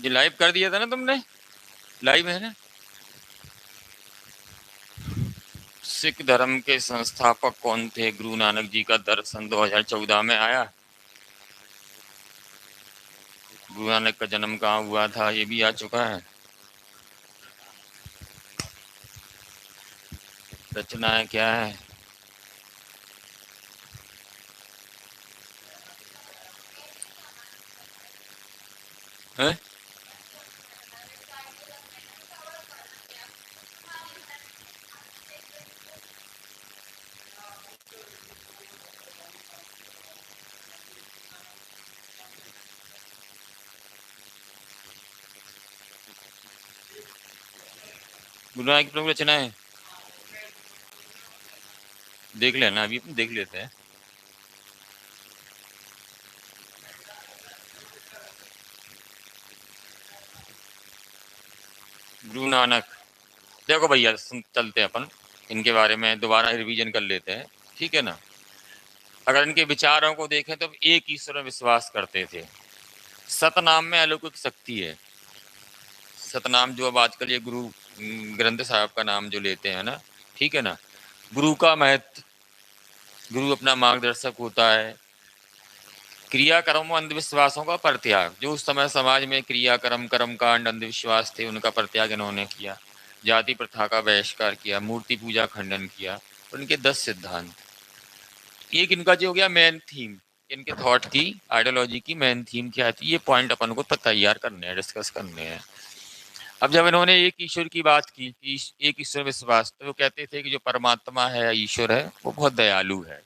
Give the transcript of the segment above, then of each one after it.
जो लाइव कर दिया था ना तुमने, लाइव है ना। सिख धर्म के संस्थापक कौन थे? गुरु नानक जी का दर्शन 2014 में आया। गुरु नानक का जन्म कहाँ हुआ था ये भी आ चुका है। रचनाएं क्या है? हैं? गुरु नानक की प्रमुख रचनाएं देख लेना, अभी अपन देख लेते हैं। गुरु नानक, देखो भैया चलते हैं अपन इनके बारे में दोबारा रिवीजन कर लेते हैं, ठीक है ना। अगर इनके विचारों को देखें तो एक ईश्वर में विश्वास करते थे। सतनाम में अलौकिक शक्ति है। सतनाम जो अब आजकल ये गुरु ग्रंथ साहब का नाम जो लेते हैं ना, ठीक है ना। गुरु का महत्व, गुरु अपना मार्गदर्शक होता है। क्रियाकर्म अंधविश्वासों का परित्याग, जो उस समय समाज में क्रियाकर्म कर्मकांड अंधविश्वास थे उनका परित्याग इन्होंने किया। जाति प्रथा का बहिष्कार किया, मूर्ति पूजा खंडन किया। उनके 10 सिद्धांत, एक इनका जो हो गया मेन थीम, इनके थॉट की आइडियोलॉजी की मेन थीम क्या थी, ये पॉइंट अपन को तैयार करने हैं, डिस्कस करने हैं। अब जब इन्होंने एक ईश्वर की बात की, एक ईश्वर विश्वास, तो वो कहते थे कि जो परमात्मा है, ईश्वर है, वो बहुत दयालु है।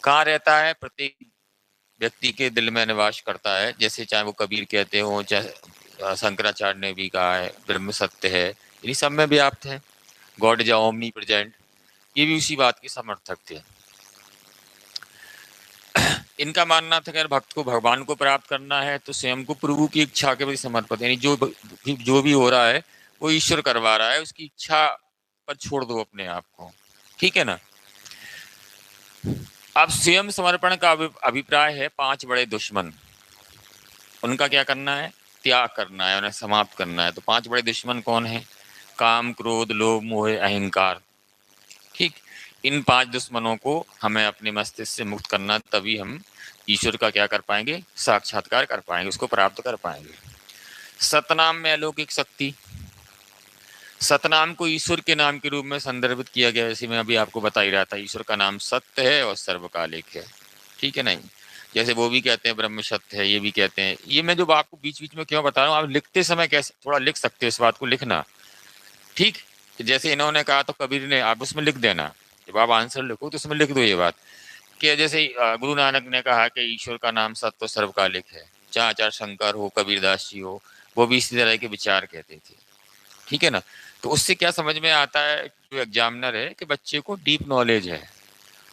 कहाँ रहता है? प्रत्येक व्यक्ति के दिल में निवास करता है। जैसे चाहे वो कबीर कहते हो, चाहे शंकराचार्य ने भी कहा है ब्रह्म सत्य है, इन्हीं सब में व्याप्त है। गॉड इज ओमनी प्रेजेंट, ये भी उसी बात के समर्थक थे। इनका मानना था कि अगर भक्त को भगवान को प्राप्त करना है तो स्वयं को प्रभु की इच्छा के प्रति समर्पित, यानी जो भी हो रहा है वो ईश्वर करवा रहा है, उसकी इच्छा पर छोड़ दो अपने आप को, ठीक है ना। अब स्वयं समर्पण का अभिप्राय है 5 बड़े दुश्मन, उनका क्या करना है? त्याग करना है, उन्हें समाप्त करना है। तो 5 बड़े दुश्मन कौन है? काम, क्रोध, लोभ, मोह, अहंकार, ठीक। इन 5 दुश्मनों को हमें अपने मस्तिष्क से मुक्त करना, तभी हम ईश्वर का क्या कर पाएंगे? साक्षात्कार कर पाएंगे, उसको प्राप्त कर पाएंगे। सतनाम में अलौकिक शक्ति, सतनाम को ईश्वर के नाम के रूप में संदर्भित किया गया। जैसे मैं अभी आपको बता ही रहा था, ईश्वर का नाम सत्य है और सर्वकालिक है, ठीक है नहीं। जैसे वो भी कहते हैं ब्रह्म सत्य है, ये भी कहते हैं। ये मैं जो आपको बीच बीच में क्यों बता रहा हूँ, आप लिखते समय कैसे थोड़ा लिख सकते हो, इस बात को लिखना, ठीक। जैसे इन्होंने कहा तो कबीर ने, आप उसमें लिख देना, जब आप आंसर लिखो तो उसमें लिख दो ये बात कि जैसे गुरु नानक ने कहा कि ईश्वर का नाम सत्य और सर्वकालिक है। चाहे आचार्य शंकर हो, कबीरदास जी हो, वो भी इसी तरह के विचार कहते थे, ठीक है ना। तो उससे क्या समझ में आता है जो एग्जामिनर है, कि बच्चे को डीप नॉलेज है।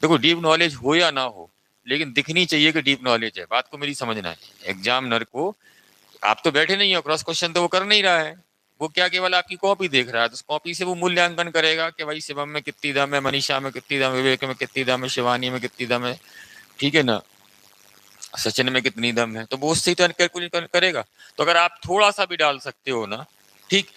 देखो डीप नॉलेज हो या ना हो, लेकिन दिखनी चाहिए कि डीप नॉलेज है। बात को मेरी समझना है। एग्जामिनर को, आप तो बैठे नहीं हो, क्रॉस क्वेश्चन तो वो कर नहीं रहा है, वो क्या केवल आपकी कॉपी देख रहा है। तो उस कॉपी से वो मूल्यांकन करेगा कि भाई शिवम में कितनी दम है, मनीषा में कितनी दम है, विवेक में कितनी दम है, शिवानी में कितनी दम है, ठीक है ना, सचिन में कितनी दम है, तो वो उससे ही तो कैलकुलेट करेगा। तो अगर आप थोड़ा सा भी डाल सकते हो ना, ठीक।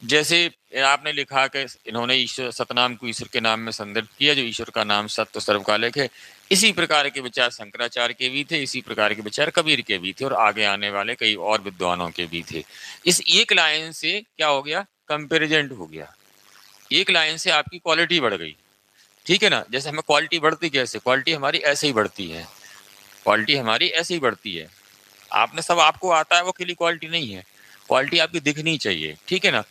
जैसे आपने लिखा कि इन्होंने ईश्वर सतनाम को ईश्वर के नाम में संदर्भित किया, जो ईश्वर का नाम सत्य सर्वकालिक है। इसी प्रकार के विचार शंकराचार्य के भी थे, इसी प्रकार के विचार कबीर के भी थे, और आगे आने वाले कई और विद्वानों के भी थे। इस एक लाइन से क्या हो गया? कंपेरिजन हो गया। एक लाइन से आपकी क्वालिटी बढ़ गई, ठीक है ना। जैसे हमें क्वालिटी बढ़ती कैसे? क्वालिटी हमारी ऐसे ही बढ़ती है, क्वालिटी हमारी ऐसे ही बढ़ती है। आपने सब आपको आता है वो के लिए क्वालिटी नहीं है, क्वालिटी आपकी दिखनी चाहिए, ठीक है ना।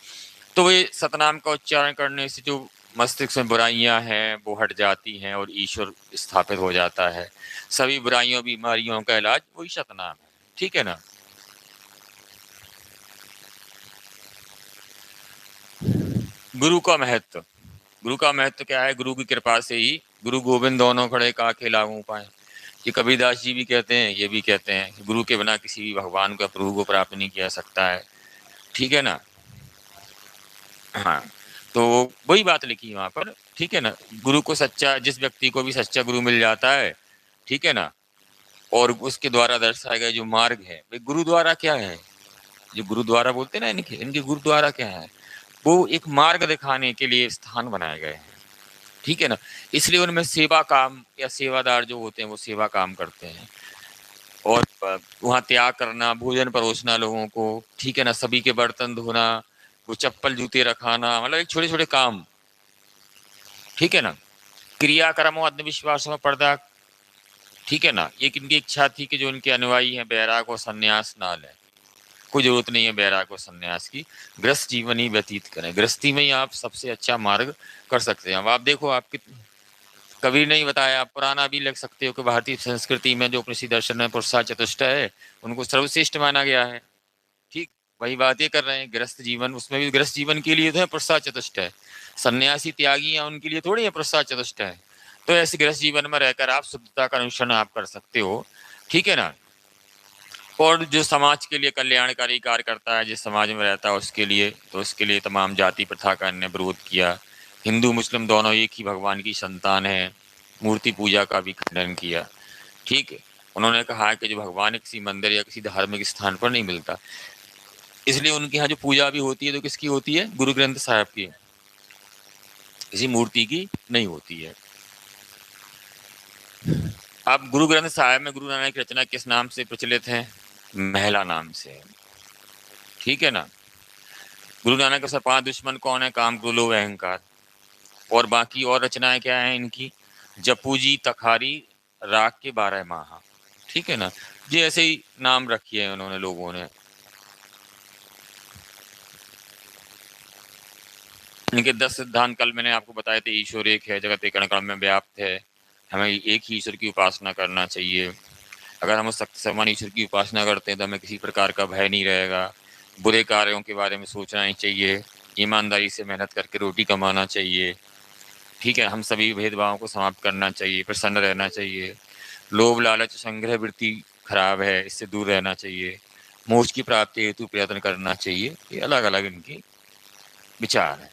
तो ये सतनाम का उच्चारण करने से जो मस्तिष्क में बुराइयां हैं वो हट जाती हैं और ईश्वर स्थापित हो जाता है। सभी बुराइयों बीमारियों का इलाज वही सतनाम है, ठीक है ना। गुरु का महत्व, गुरु का महत्व क्या है? गुरु की कृपा से ही गुरु गोविंद दोनों खड़े काके लागू पाए। ये कबीरदास जी भी कहते हैं, ये भी कहते हैं कि गुरु के बिना किसी भी भगवान का प्रभु को प्राप्त नहीं किया सकता है, ठीक है ना। हाँ, तो वही बात लिखी है वहां पर, ठीक है ना। गुरु को सच्चा, जिस व्यक्ति को भी सच्चा गुरु मिल जाता है, ठीक है ना, और उसके द्वारा दर्शाए गए जो मार्ग है, भाई गुरु द्वारा क्या है? जो गुरुद्वारा बोलते हैं ना, इनके इनके गुरुद्वारा क्या है, वो एक मार्ग दिखाने के लिए स्थान बनाए गए हैं, ठीक है ना। इसलिए उनमें सेवा काम या सेवादार जो होते हैं वो सेवा काम करते हैं, और वहाँ त्याग करना, भोजन परोसना लोगों को, ठीक है ना, सभी के बर्तन धोना, वो चप्पल जूते रखाना, मतलब एक छोटे छोटे काम, ठीक है ना। क्रियाक्रमों अंधविश्वासों में पर्दा, ठीक है ना। एक इनकी इच्छा थी कि जो इनके अनुयायी हैं बैराग और सन्यास ना लें, कोई जरूरत नहीं है बैराग और सन्यास की, गृहस्थ जीवन ही व्यतीत करें, गृहस्थी में ही आप सबसे अच्छा मार्ग कर सकते हैं। अब आप देखो, आप कबीर ने ही बताया, आप पुराना भी लिख सकते हो कि भारतीय संस्कृति में जो उपनिषद दर्शन में पुरुषार्थ चतुष्टय है उनको सर्वश्रेष्ठ माना गया है, ठीक। वही बात ये कर रहे हैं, गृहस्थ जीवन, उसमें भी गृहस्थ जीवन के लिए तो है पुरुषार्थ चतुष्टय, सन्यासी त्यागी हैं उनके लिए थोड़ी है पुरुषार्थ चतुष्टय। तो ऐसे गृहस्थ जीवन में रहकर आप शुद्धता का अनुसरण आप कर सकते हो, ठीक है ना। और जो समाज के लिए कल्याणकारी कार्य करता है, जिस समाज में रहता है उसके लिए, तो उसके लिए तमाम जाति प्रथा का इन्होंने विरोध किया। हिंदू मुस्लिम दोनों एक ही भगवान की संतान है, मूर्ति पूजा का भी खंडन किया, ठीक है। उन्होंने कहा कि जो भगवान किसी मंदिर या किसी धार्मिक स्थान पर नहीं मिलता, इसलिए उनके यहाँ जो पूजा भी होती है तो किसकी होती है, गुरु ग्रंथ साहिब की, किसी मूर्ति की नहीं होती है। अब गुरु ग्रंथ साहिब में गुरु नानक की रचना किस नाम से प्रचलित है, महिला नाम से, ठीक है ना। गुरु नानक के 5 दुश्मन कौन है, काम, क्रोध, लोभ, अहंकार। और बाकी और रचनाएं क्या है इनकी, जपूजी, तखारी, राग के 12 माह, ठीक है ना। ये ऐसे ही नाम रखी है उन्होंने लोगों ने। इनके 10 सिद्धांत कल मैंने आपको बताए थे, ईश्वर एक है, जगत एक कण कण में व्याप्त है, हमें एक ही ईश्वर की उपासना करना चाहिए। अगर हम उस समान ईश्वर की उपासना करते हैं तो हमें किसी प्रकार का भय नहीं रहेगा, बुरे कार्यों के बारे में सोचना नहीं चाहिए, ईमानदारी से मेहनत करके रोटी कमाना चाहिए, ठीक है। हम सभी भेदभावों को समाप्त करना चाहिए, प्रसन्न रहना चाहिए, लोभ लालच संग्रह वृत्ति खराब है, इससे दूर रहना चाहिए, मोक्ष की प्राप्ति हेतु प्रयत्न करना चाहिए। ये अलग अलग इनके विचार हैं।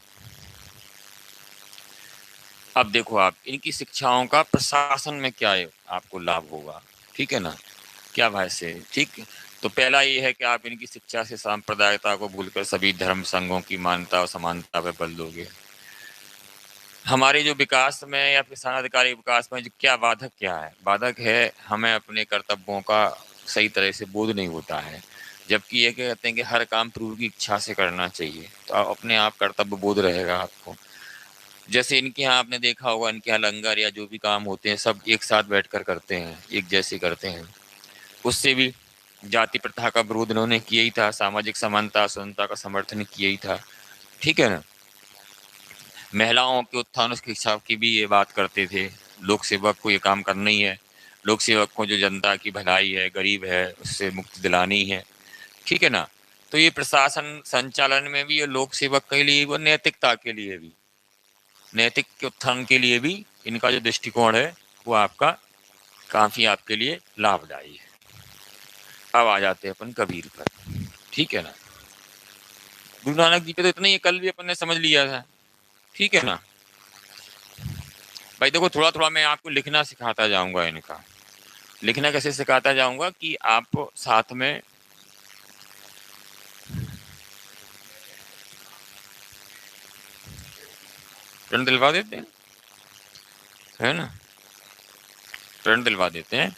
अब देखो, आप इनकी शिक्षाओं का प्रशासन में क्या है आपको लाभ होगा, ठीक है ना, क्या भाई से, ठीक। तो पहला ये है कि आप इनकी शिक्षा से सांप्रदायिकता को भूलकर सभी धर्म संघों की मानता और समानता पर बल दोगे। हमारे जो विकास में या फिर सामाजिक विकास में जो क्या बाधक क्या है, बाधक है हमें अपने कर्तव्यों का सही तरह से बोध नहीं होता है। जबकि ये कहते हैं कि हर काम प्रभु की इच्छा से करना चाहिए, तो आप अपने आप कर्तव्य बोध रहेगा आपको। जैसे इनके यहाँ आपने देखा होगा, इनके यहाँ लंगर या जो भी काम होते हैं सब एक साथ बैठकर करते हैं, एक जैसे करते हैं। उससे भी जाति प्रथा का विरोध इन्होंने किया ही था, सामाजिक समानता स्वतंत्रता का समर्थन किया ही था, ठीक है ना। महिलाओं के उत्थान उसकी इच्छा की भी ये बात करते थे, लोक सेवक को ये काम करना ही है, लोक सेवक को जो जनता की भलाई है, गरीब है, उससे मुक्ति दिलानी है, ठीक है ना। तो ये प्रशासन संचालन में भी, ये लोक सेवक के लिए, वो नैतिकता के लिए भी, नैतिक के उत्थान के लिए भी इनका जो दृष्टिकोण है वो आपका काफी आपके लिए लाभदायी है। अब आ जाते हैं अपन कबीर पर, ठीक है ना। गुरु नानक जी पे तो इतना ही कल भी अपन ने समझ लिया था, ठीक है ना। भाई देखो, थोड़ा थोड़ा मैं आपको लिखना सिखाता जाऊंगा इनका। लिखना कैसे सिखाता जाऊंगा कि आप साथ में प्रण दिलवा देते हैं, है ना, प्रण दिलवा देते हैं।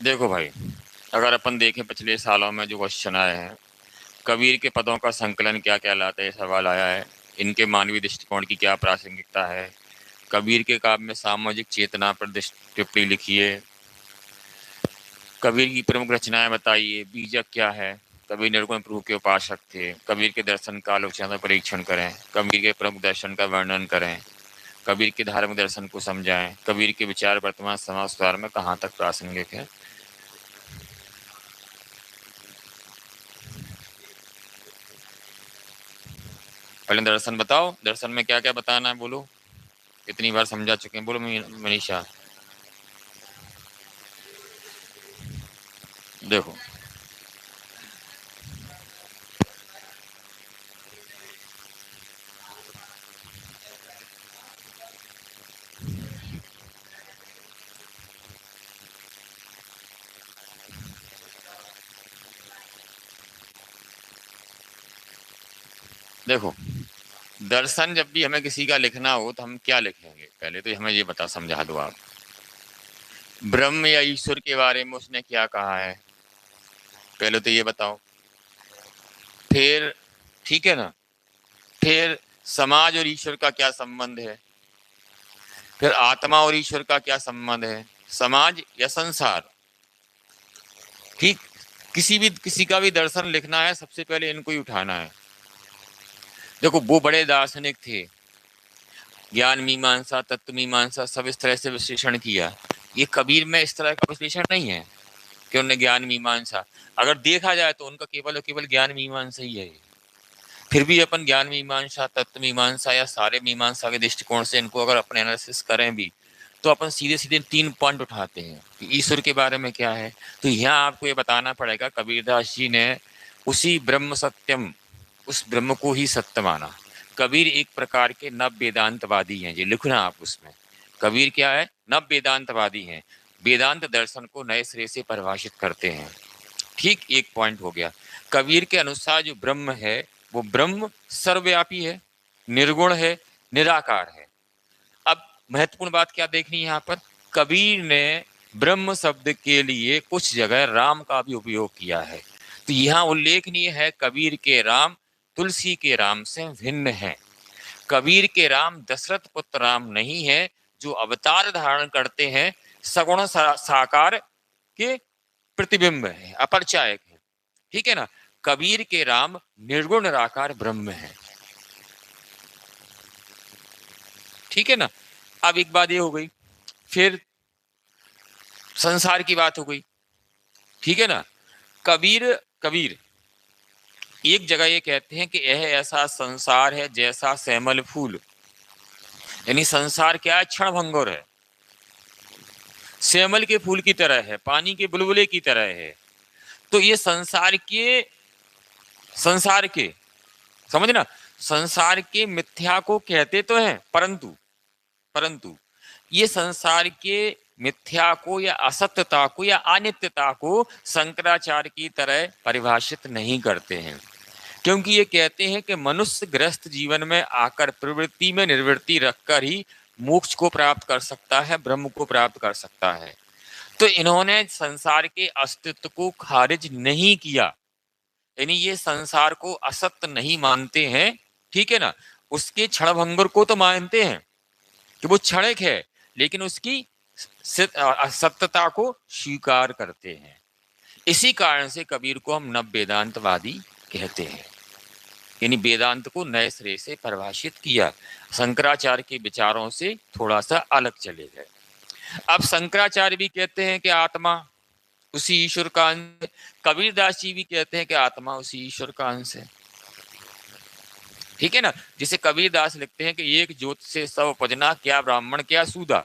देखो भाई, अगर अपन देखें पिछले सालों में जो क्वेश्चन आए हैं, कबीर के पदों का संकलन क्या कहलाता है, सवाल आया है। इनके मानवीय दृष्टिकोण की क्या प्रासंगिकता है, कबीर के काव्य में सामाजिक चेतना पर टिप्पणी लिखिए, कबीर की प्रमुख रचनाएं बताइए, बीजक क्या है, कबीर निर्गुण प्रभु के उपासक थे, कबीर के दर्शन का आलोचना का परीक्षण करें, कबीर के प्रमुख दर्शन का वर्णन करें, कबीर के धार्मिक दर्शन को समझाएं, कबीर के विचार वर्तमान समाज सुधार में कहाँ तक प्रासंगिक है। पहले दर्शन बताओ, दर्शन में क्या क्या बताना है, बोलो। कितनी बार समझा चुके हैं, बोलो मनीषा। देखो, देखो, दर्शन जब भी हमें किसी का लिखना हो तो हम क्या लिखेंगे? पहले तो हमें ये बता, समझा दो आप, ब्रह्म या ईश्वर के बारे में उसने क्या कहा है, पहले तो ये बताओ। फिर, ठीक है ना, फिर समाज और ईश्वर का क्या संबंध है, फिर आत्मा और ईश्वर का क्या संबंध है, समाज या संसार। ठीक, किसी का भी दर्शन लिखना है, सबसे पहले इनको ही उठाना है। देखो, वो बड़े दार्शनिक थे, ज्ञान मीमांसा, तत्व मीमांसा, सब इस तरह से विश्लेषण किया। ये कबीर में इस तरह का विश्लेषण नहीं है कि उन्होंने ज्ञान मीमांसा, अगर देखा जाए तो उनका केवल और केवल ज्ञान मीमांसा ही है। फिर भी अपन ज्ञान मीमांसा, तत्व मीमांसा या सारे मीमांसा के दृष्टिकोण से इनको अगर अपने एनालिसिस करें भी, तो अपन सीधे सीधे 3 पॉइंट उठाते हैं कि ईश्वर के बारे में क्या है। तो यहाँ आपको ये बताना पड़ेगा, कबीरदास जी ने उसी ब्रह्म सत्यम, उस ब्रह्म को ही सत्य माना। कबीर एक प्रकार के नव वेदांतवादी हैं, ये लिखना आप उसमें। कबीर क्या है? नव वेदांतवादी हैं, वेदांत दर्शन को नए सिरे से परिभाषित करते हैं। ठीक, एक पॉइंट हो गया। कबीर के अनुसार जो ब्रह्म है, वो ब्रह्म सर्वव्यापी है, निर्गुण है, निराकार है। अब महत्वपूर्ण बात क्या देखनी है यहाँ पर, कबीर ने ब्रह्म शब्द के लिए कुछ जगह राम का भी उपयोग किया है। तो यहाँ उल्लेखनीय है, कबीर के राम तुलसी के राम से भिन्न है। कबीर के राम दशरथ पुत्र राम नहीं है, जो अवतार धारण करते हैं, सगुण साकार के प्रतिबिंब है, अपरचायक है। ठीक है ना, कबीर के राम निर्गुण निराकार ब्रह्म है। ठीक है ना। अब एक बात ये हो गई, फिर संसार की बात हो गई। ठीक है ना। कबीर कबीर एक जगह ये कहते हैं कि यह ऐसा संसार है जैसा श्यामल फूल, यानी संसार क्या है? क्षणभंगुर है, श्यामल के फूल की तरह है, पानी के बुलबुले की तरह है। तो ये संसार के समझना, संसार के मिथ्या को कहते तो हैं, परंतु ये संसार के मिथ्या को या असत्यता को या अनित्यता को शंकराचार्य की तरह परिभाषित नहीं करते हैं, क्योंकि ये कहते हैं कि मनुष्य ग्रस्त जीवन में आकर प्रवृत्ति में निर्वृत्ति रखकर ही मोक्ष को प्राप्त कर सकता है, ब्रह्म को प्राप्त कर सकता है। तो इन्होंने संसार के अस्तित्व को खारिज नहीं किया, यानी ये संसार को असत्य नहीं मानते हैं। ठीक है ना। उसके क्षणभंगुर को तो मानते हैं कि वो क्षणिक है, लेकिन उसकी सत्यता को स्वीकार करते हैं। इसी कारण से कबीर को हम नव वेदांतवादी कहते हैं, यानी वेदांत को नए सिरे से परिभाषित किया, शंकराचार्य के विचारों से थोड़ा सा अलग चले गए। अब शंकराचार्य भी कहते हैं कि आत्मा उसी ईश्वर का अंश है, कबीरदास जी भी कहते हैं कि आत्मा उसी ईश्वर का अंश है। ठीक है ना। जिसे कबीरदास लिखते हैं कि एक ज्योत से सब उपजना, क्या ब्राह्मण क्या सूदा,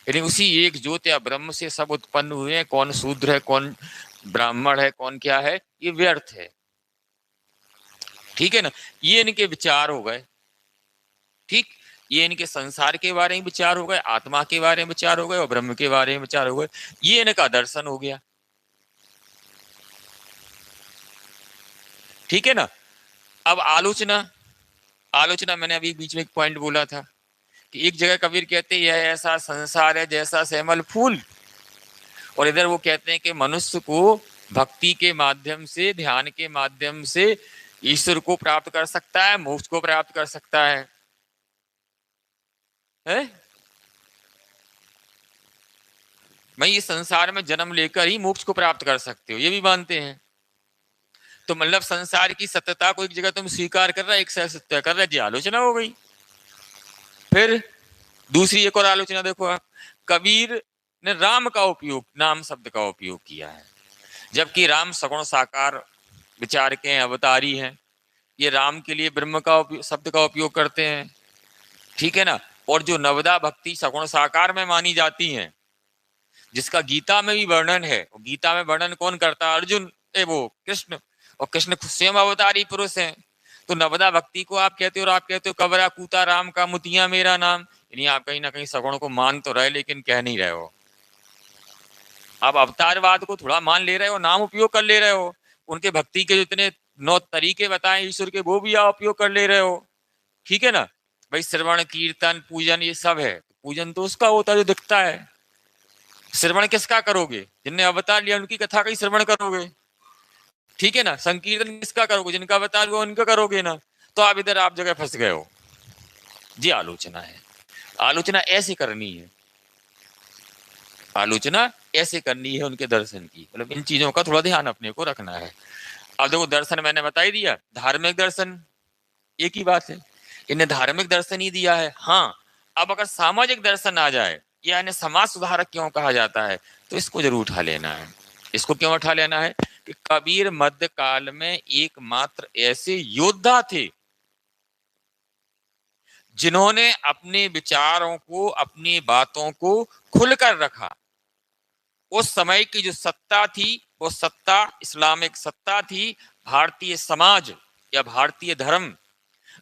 यानी उसी एक ज्योत या ब्रह्म से सब उत्पन्न हुए हैं। कौन शूद्र है, कौन ब्राह्मण है, कौन क्या है, ये व्यर्थ है। ठीक है ना। ये इनके विचार हो गए। ठीक, ये इनके संसार के बारे में विचार हो गए, आत्मा के बारे में विचार हो गए और ब्रह्म के बारे में विचार हो गए। ये इनका दर्शन हो गया। ठीक है ना। अब आलोचना, आलोचना मैंने अभी बीच में एक पॉइंट बोला था कि एक जगह कबीर कहते हैं यह ऐसा संसार है जैसा श्यामल फूल, और इधर वो कहते हैं कि मनुष्य को भक्ति के माध्यम से, ध्यान के माध्यम से ईश्वर को प्राप्त कर सकता है, मोक्ष को प्राप्त कर सकता है? मैं ये संसार में जन्म लेकर ही मोक्ष को प्राप्त कर सकते हो, ये भी मानते हैं। तो मतलब संसार की सत्यता को एक जगह तुम स्वीकार कर रहा है, एक सत्य कर रहा है, जी आलोचना हो गई। फिर दूसरी एक और आलोचना देखो आप, कबीर ने राम का उपयोग, नाम शब्द का उपयोग किया है, जबकि राम सगुण साकार विचार के अवतारी हैं। ये राम के लिए ब्रह्म का शब्द का उपयोग करते हैं। ठीक है ना। और जो नवदा भक्ति सगुण साकार में मानी जाती हैं, जिसका गीता में भी वर्णन है, गीता में वर्णन कौन करता है? अर्जुन, वो कृष्ण, और कृष्ण स्वयं अवतारी पुरुष हैं। तो नवदा भक्ति को आप कहते हो, और आप कहते हो कबरा कूता राम का मुतिया मेरा नाम, यानी आप कहीं ना कहीं सगुण को मान तो रहे लेकिन कह नहीं रहे हो। आप अवतारवाद को थोड़ा मान ले रहे हो, नाम उपयोग कर ले रहे हो, उनके भक्ति के जितने 9 तरीके बताए ईश्वर के, वो भी आप उपयोग कर ले रहे हो। ठीक है ना भाई, श्रवण कीर्तन पूजन ये सब है। पूजन तो उसका होता है जो दिखता है, श्रवण किसका करोगे? जिनने अवतार लिया उनकी कथा का ही श्रवण करोगे। ठीक है ना, संकीर्तन किसका करोगे? जिनका अवतार हुआ उनका करोगे ना। तो आप इधर आप जगह फंस गए हो। जी आलोचना है, आलोचना ऐसे करनी है, आलोचना ऐसे करनी है उनके दर्शन की, मतलब इन चीजों का थोड़ा ध्यान अपने को रखना है। अब देखो दर्शन मैंने बता ही दिया, धार्मिक दर्शन एक ही बात है, इन्हें धार्मिक दर्शन ही दिया है। हाँ, अब अगर सामाजिक दर्शन आ जाए, या इन्हें समाज सुधारक क्यों कहा जाता है, तो इसको जरूर उठा लेना है। इसको क्यों उठा लेना है कि कबीर मध्यकाल में एकमात्र ऐसे योद्धा थे जिन्होंने अपने विचारों को, अपनी बातों को खुलकर रखा। उस समय की जो सत्ता थी, वो सत्ता इस्लामिक सत्ता थी। भारतीय समाज या भारतीय धर्म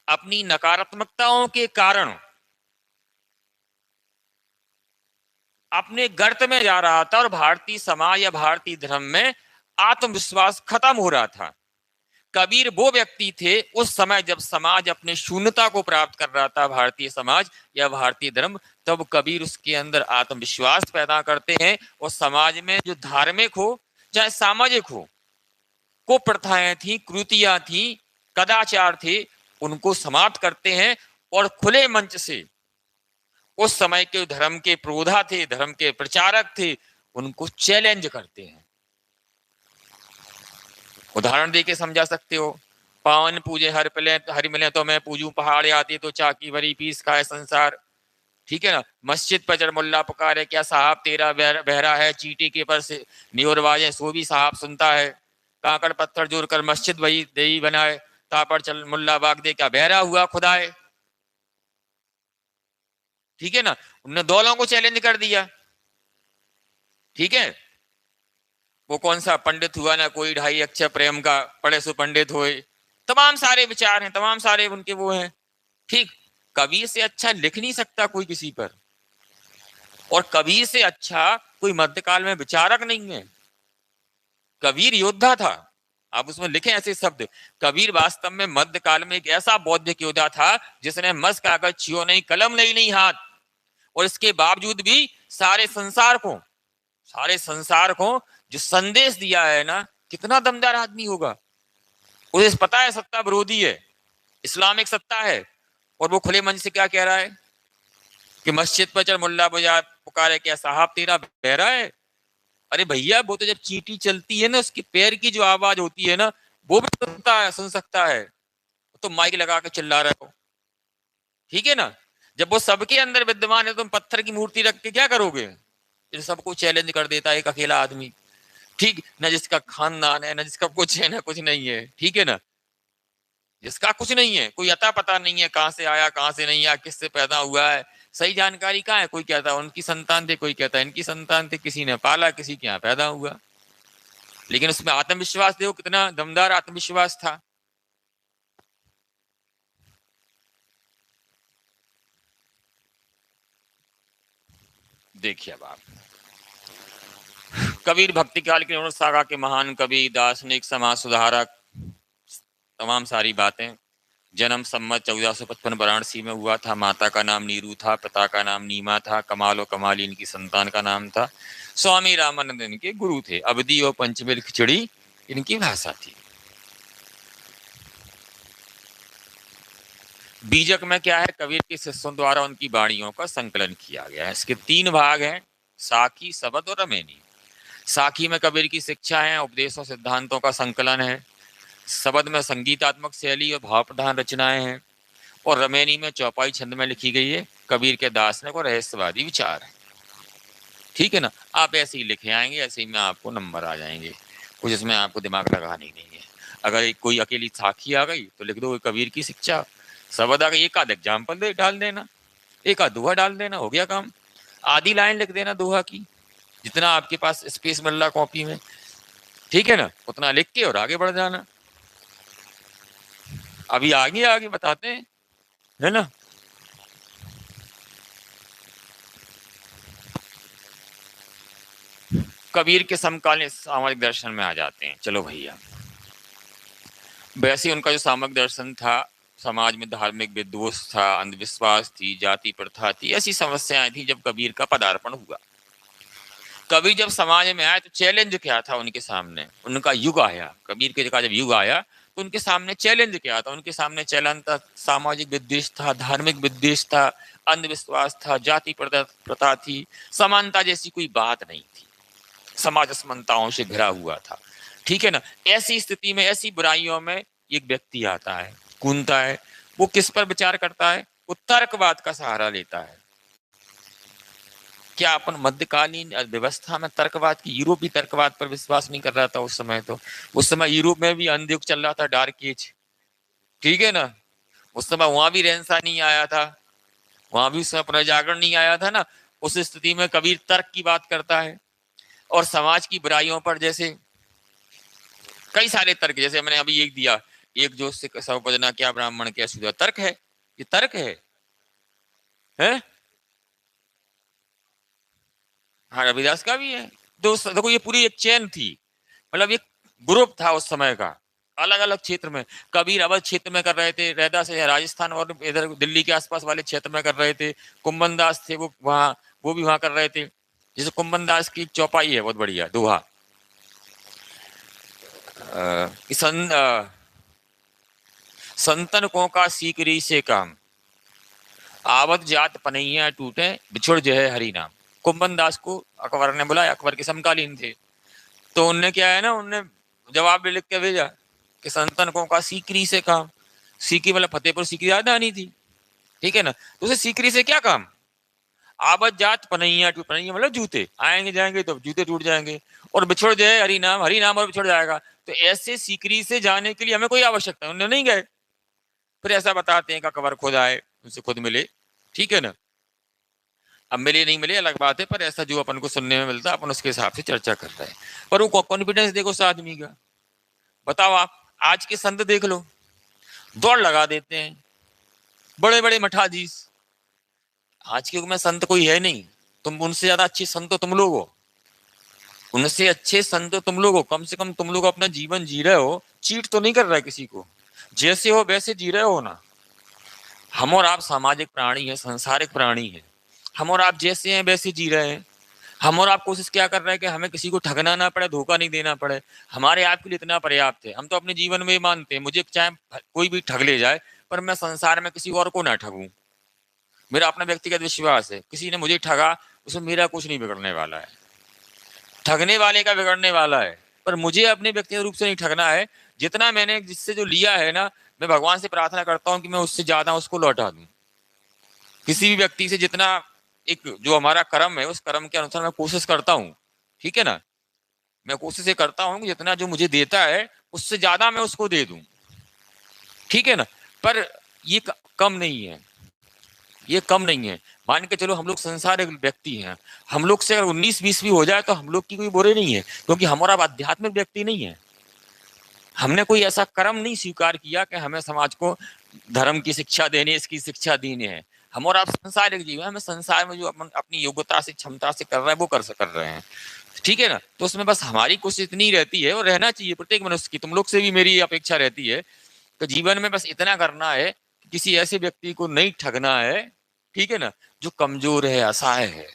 अपनी नकारात्मकताओं के कारण अपने गर्त में जा रहा था, और भारतीय समाज या भारतीय धर्म में आत्मविश्वास खत्म हो रहा था। कबीर वो व्यक्ति थे उस समय जब समाज अपने शून्यता को प्राप्त कर रहा था, भारतीय समाज या भारतीय धर्म, तब कबीर उसके अंदर आत्मविश्वास पैदा करते हैं, और समाज में जो धार्मिक हो चाहे सामाजिक हो, को प्रथाएं थी, कृतियां थी, कदाचार थे, उनको समाप्त करते हैं। और खुले मंच से उस समय के धर्म के प्रोधा थे, धर्म के प्रचारक थे, उनको चैलेंज करते हैं। उदाहरण देके समझा सकते हो, पावन पूजे हरि मिले तो मैं पूजू, पहाड़ आती तो चाकी भरी पीस खाए संसार। ठीक है ना, मस्जिद पर जब मुल्ला पुकारे, क्या साहब तेरा बहरा है, चीटी के पर से न्योर बाजे सो भी साहब सुनता है। काकड़ पत्थर जोड़ कर मस्जिद वही देई बनाए, तापर चल मुल्ला बाग दे, क्या बहरा हुआ खुदाए। ठीक है ना, उन्होंने दोनों को चैलेंज कर दिया। ठीक है, वो कौन सा पंडित हुआ ना कोई ढाई अक्षर प्रेम का, पढ़े सो पंडित होए, तमाम सारे विचार हैं, तमाम सारे उनके वो हैं। ठीक, कबीर से अच्छा लिख नहीं सकता कोई किसी पर, और कबीर से अच्छा कोई मध्यकाल में विचारक नहीं है। कबीर योद्धा था, आप उसमें लिखें ऐसे शब्द, कबीर वास्तव में मध्यकाल में एक ऐसा बौद्धिक योद्धा था जिसने मस कागज छियो नहीं, कलम नहीं नहीं हाथ, और इसके बावजूद भी सारे संसार को जो संदेश दिया है ना, कितना दमदार आदमी होगा। उसे पता है सत्ता विरोधी है, इस्लामिक सत्ता है, और वो खुले मन से क्या कह रहा है कि मस्जिद पर चल मुल्ला बुझा पुकारे, क्या साहब तेरा बहरा है। अरे भैया, वो तो जब चींटी चलती है ना, उसके पैर की जो आवाज होती है ना, वो भी सुन सकता है। तो माइक लगा के चिल्ला रहे हो। ठीक है ना, जब वो सबके अंदर विद्यमान है, तुम पत्थर की मूर्ति रख के क्या करोगे? ये सबको चैलेंज कर देता है एक अकेला आदमी। ठीक, ना जिसका खानदान है, ना जिसका कुछ है, ना कुछ नहीं है। ठीक है ना, जिसका कुछ नहीं है, कोई अता पता नहीं है, कहां से आया कहां से नहीं आया, किससे पैदा हुआ है, सही जानकारी कहाँ है। कोई कहता है उनकी संतान थे, कोई कहता है इनकी संतान थे, किसी ने पाला, किसी के यहाँ पैदा हुआ। लेकिन उसमें आत्मविश्वास देखो, कितना दमदार आत्मविश्वास था। देखिए अब आप, कबीर भक्ति काल के सागा के महान कवि, दार्शनिक, समाज सुधारक, तमाम सारी बातें। जन्म सम्मत 1455 वाराणसी में हुआ था। माता का नाम नीरू था, पिता का नाम नीमा था। कमाल और कमाली इनकी संतान का नाम था। स्वामी रामानंद इनके गुरु थे। अवधी और पंचमेल खिचड़ी इनकी भाषा थी। बीजक में क्या है, कबीर के शिष्यों द्वारा उनकी वाणियों का संकलन किया गया है। इसके 3 भाग हैं, साखी, शबद और रमेनी। साखी में कबीर की शिक्षा है, उपदेशों सिद्धांतों का संकलन है। शबद में संगीतात्मक शैली और भाव प्रधान रचनाएं हैं, और रमेनी में चौपाई छंद में लिखी गई है कबीर के दार्शनिक और रहस्यवादी विचार है। ठीक है ना, आप ऐसे ही लिखे आएंगे, ऐसे ही में आपको नंबर आ जाएंगे, कुछ इसमें आपको दिमाग लगाने नहीं है। अगर कोई अकेली साखी आ गई तो लिख दो कबीर की शिक्षा। शबद आ गई, एक आध एग्जाम्पल डाल देना, एक आध दोहा डाल देना, हो गया काम। आधी लाइन लिख देना दोहा की, जितना आपके पास स्पेस मिल रहा कॉपी में। ठीक है ना, उतना लिख के और आगे बढ़ जाना। अभी आगे आगे बताते हैं, है ना। कबीर के समकालीन सामाजिक दर्शन में आ जाते हैं। चलो भैया, वैसे उनका जो सामक दर्शन था, समाज में धार्मिक विद्वेष था, अंधविश्वास थी, जाति प्रथा थी, ऐसी समस्याएं थी। जब कबीर का पदार्पण हुआ, कबीर जब समाज में आए तो चैलेंज क्या था उनके सामने? उनका युग आया, कबीर के का जब युग आया तो उनके सामने चैलेंज क्या था? उनके सामने चैलेंज था, सामाजिक विद्वेष था, धार्मिक विद्वेष था, अंधविश्वास था, जाति प्रथा थी, समानता जैसी कोई बात नहीं थी, समाज असमानताओं से घिरा हुआ था। ठीक है ना? ऐसी स्थिति में, ऐसी बुराइयों में एक व्यक्ति आता है, कूदता है। वो किस पर विचार करता है? वो तर्कवाद का सहारा लेता है। क्या अपन मध्यकालीन व्यवस्था में तर्कवाद की, यूरोपीय तर्कवाद पर विश्वास नहीं कर रहा था उस समय? तो उस समय यूरोप में भी अंधयुग चल रहा था, डार्क एज। ठीक है ना? उस समय वहां भी रेनेसां नहीं आया था, वहां भी उस समय पुनर्जागरण नहीं आया था ना। उस स्थिति में कबीर तर्क की बात करता है और समाज की बुराइयों पर, जैसे कई सारे तर्क, जैसे मैंने अभी एक दिया, एक जो सवपजना क्या ब्राह्मण क्या शूद्र, तर्क है, ये तर्क है? हाँ, रविदास का भी है। देखो ये पूरी एक चेन थी, मतलब एक ग्रुप था उस समय का, अलग अलग क्षेत्र में। कबीर अवध क्षेत्र में कर रहे थे, रैदास राजस्थान और इधर दिल्ली के आसपास वाले क्षेत्र में कर रहे थे। कुंभन दास थे वो वहाँ, वो भी वहाँ कर रहे थे। जैसे कुंभन दास की चौपाई है बहुत बढ़िया दोहा, संतन को का सीकरी से काम, आवत जात पनैया टूटे, बिछुड़ जो है हरि नाम। कुंभन दास को अकबर ने बुलाया, अकबर के समकालीन थे। तो उनने क्या है ना, उनने जवाब भी लिख के भेजा कि संतन को का सीकरी से काम। सीकरी मतलब फतेहपुर सीकरी राजधानी थी। ठीक है ना? तो उसे सीकरी से क्या काम? आवत जात पनैया टूट, पनैया मतलब जूते, आएंगे जाएंगे तो जूते टूट जाएंगे, और बिछुड़ जाए हरि नाम, हरि नाम और बिछुड़ जाएगा। तो ऐसे सीकरी से जाने के लिए हमें कोई आवश्यकता, उन्हें नहीं गए। फिर ऐसा बताते हैं कि अकबर खुद आए, उनसे खुद मिले। ठीक है ना? अब मिले नहीं मिले अलग बात है, पर ऐसा जो अपन को सुनने में मिलता है अपन उसके हिसाब से चर्चा कर रहे हैं। पर वो कॉन्फिडेंस देखो उस आदमी का। बताओ आप आज के संत देख लो, दौड़ लगा देते हैं, बड़े बड़े मठाधीश। आज के युग में संत कोई है नहीं, तुम उनसे ज्यादा अच्छे संत तो तुम लोग हो, उनसे अच्छे संत तो तुम लोग हो। कम से कम तुम लोग अपना जीवन जी रहे हो, चीट तो नहीं कर रहे किसी को, जैसे हो वैसे जी रहे हो ना। हम और आप सामाजिक प्राणी है, संसारिक प्राणी है। हम और आप जैसे हैं वैसे जी रहे हैं। हम और आप कोशिश क्या कर रहे हैं कि हमें किसी को ठगना ना पड़े, धोखा नहीं देना पड़े। हमारे आप के लिए इतना पर्याप्त है। हम तो अपने जीवन में मानते हैं, मुझे चाहे कोई भी ठग ले जाए, पर मैं संसार में किसी और को ना ठगूं। मेरा अपना व्यक्तिगत विश्वास है, किसी ने मुझे ठगा, उसमें मेरा कुछ नहीं बिगड़ने वाला है, ठगने वाले का बिगड़ने वाला है। पर मुझे अपने व्यक्तिगत रूप से नहीं ठगना है। जितना मैंने जिससे जो लिया है ना, मैं भगवान से प्रार्थना करता हूँ कि मैं उससे ज्यादा उसको लौटा दूं। किसी भी व्यक्ति से जितना, एक जो हमारा कर्म है उस कर्म के अनुसार मैं कोशिश करता हूँ। ठीक है ना? मैं कोशिश ये करता हूँ कि जितना जो मुझे देता है उससे ज्यादा मैं उसको दे दूं। ठीक है ना? पर ये कम नहीं है, ये कम नहीं है। मान के चलो हम लोग संसारिक व्यक्ति हैं, हम लोग से अगर 19-20 भी हो जाए तो हम लोग की कोई बुरे नहीं है, क्योंकि हमारा आध्यात्मिक व्यक्ति नहीं है। हमने कोई ऐसा कर्म नहीं स्वीकार किया कि हमें समाज को धर्म की शिक्षा देनी, इसकी शिक्षा देनी है। हम और आप संसारिक जीव हैं, हमें संसार में जो अपन अपनी योग्यता से क्षमता से कर रहे हैं वो कर रहे हैं। ठीक है ना? तो उसमें बस हमारी कोशिश इतनी रहती है, और रहना चाहिए प्रत्येक मनुष्य की, तुम लोग से भी मेरी अपेक्षा रहती है कि जीवन में बस इतना करना है कि किसी ऐसे व्यक्ति को नहीं ठगना है। ठीक है ना? जो कमजोर है, असहाय है।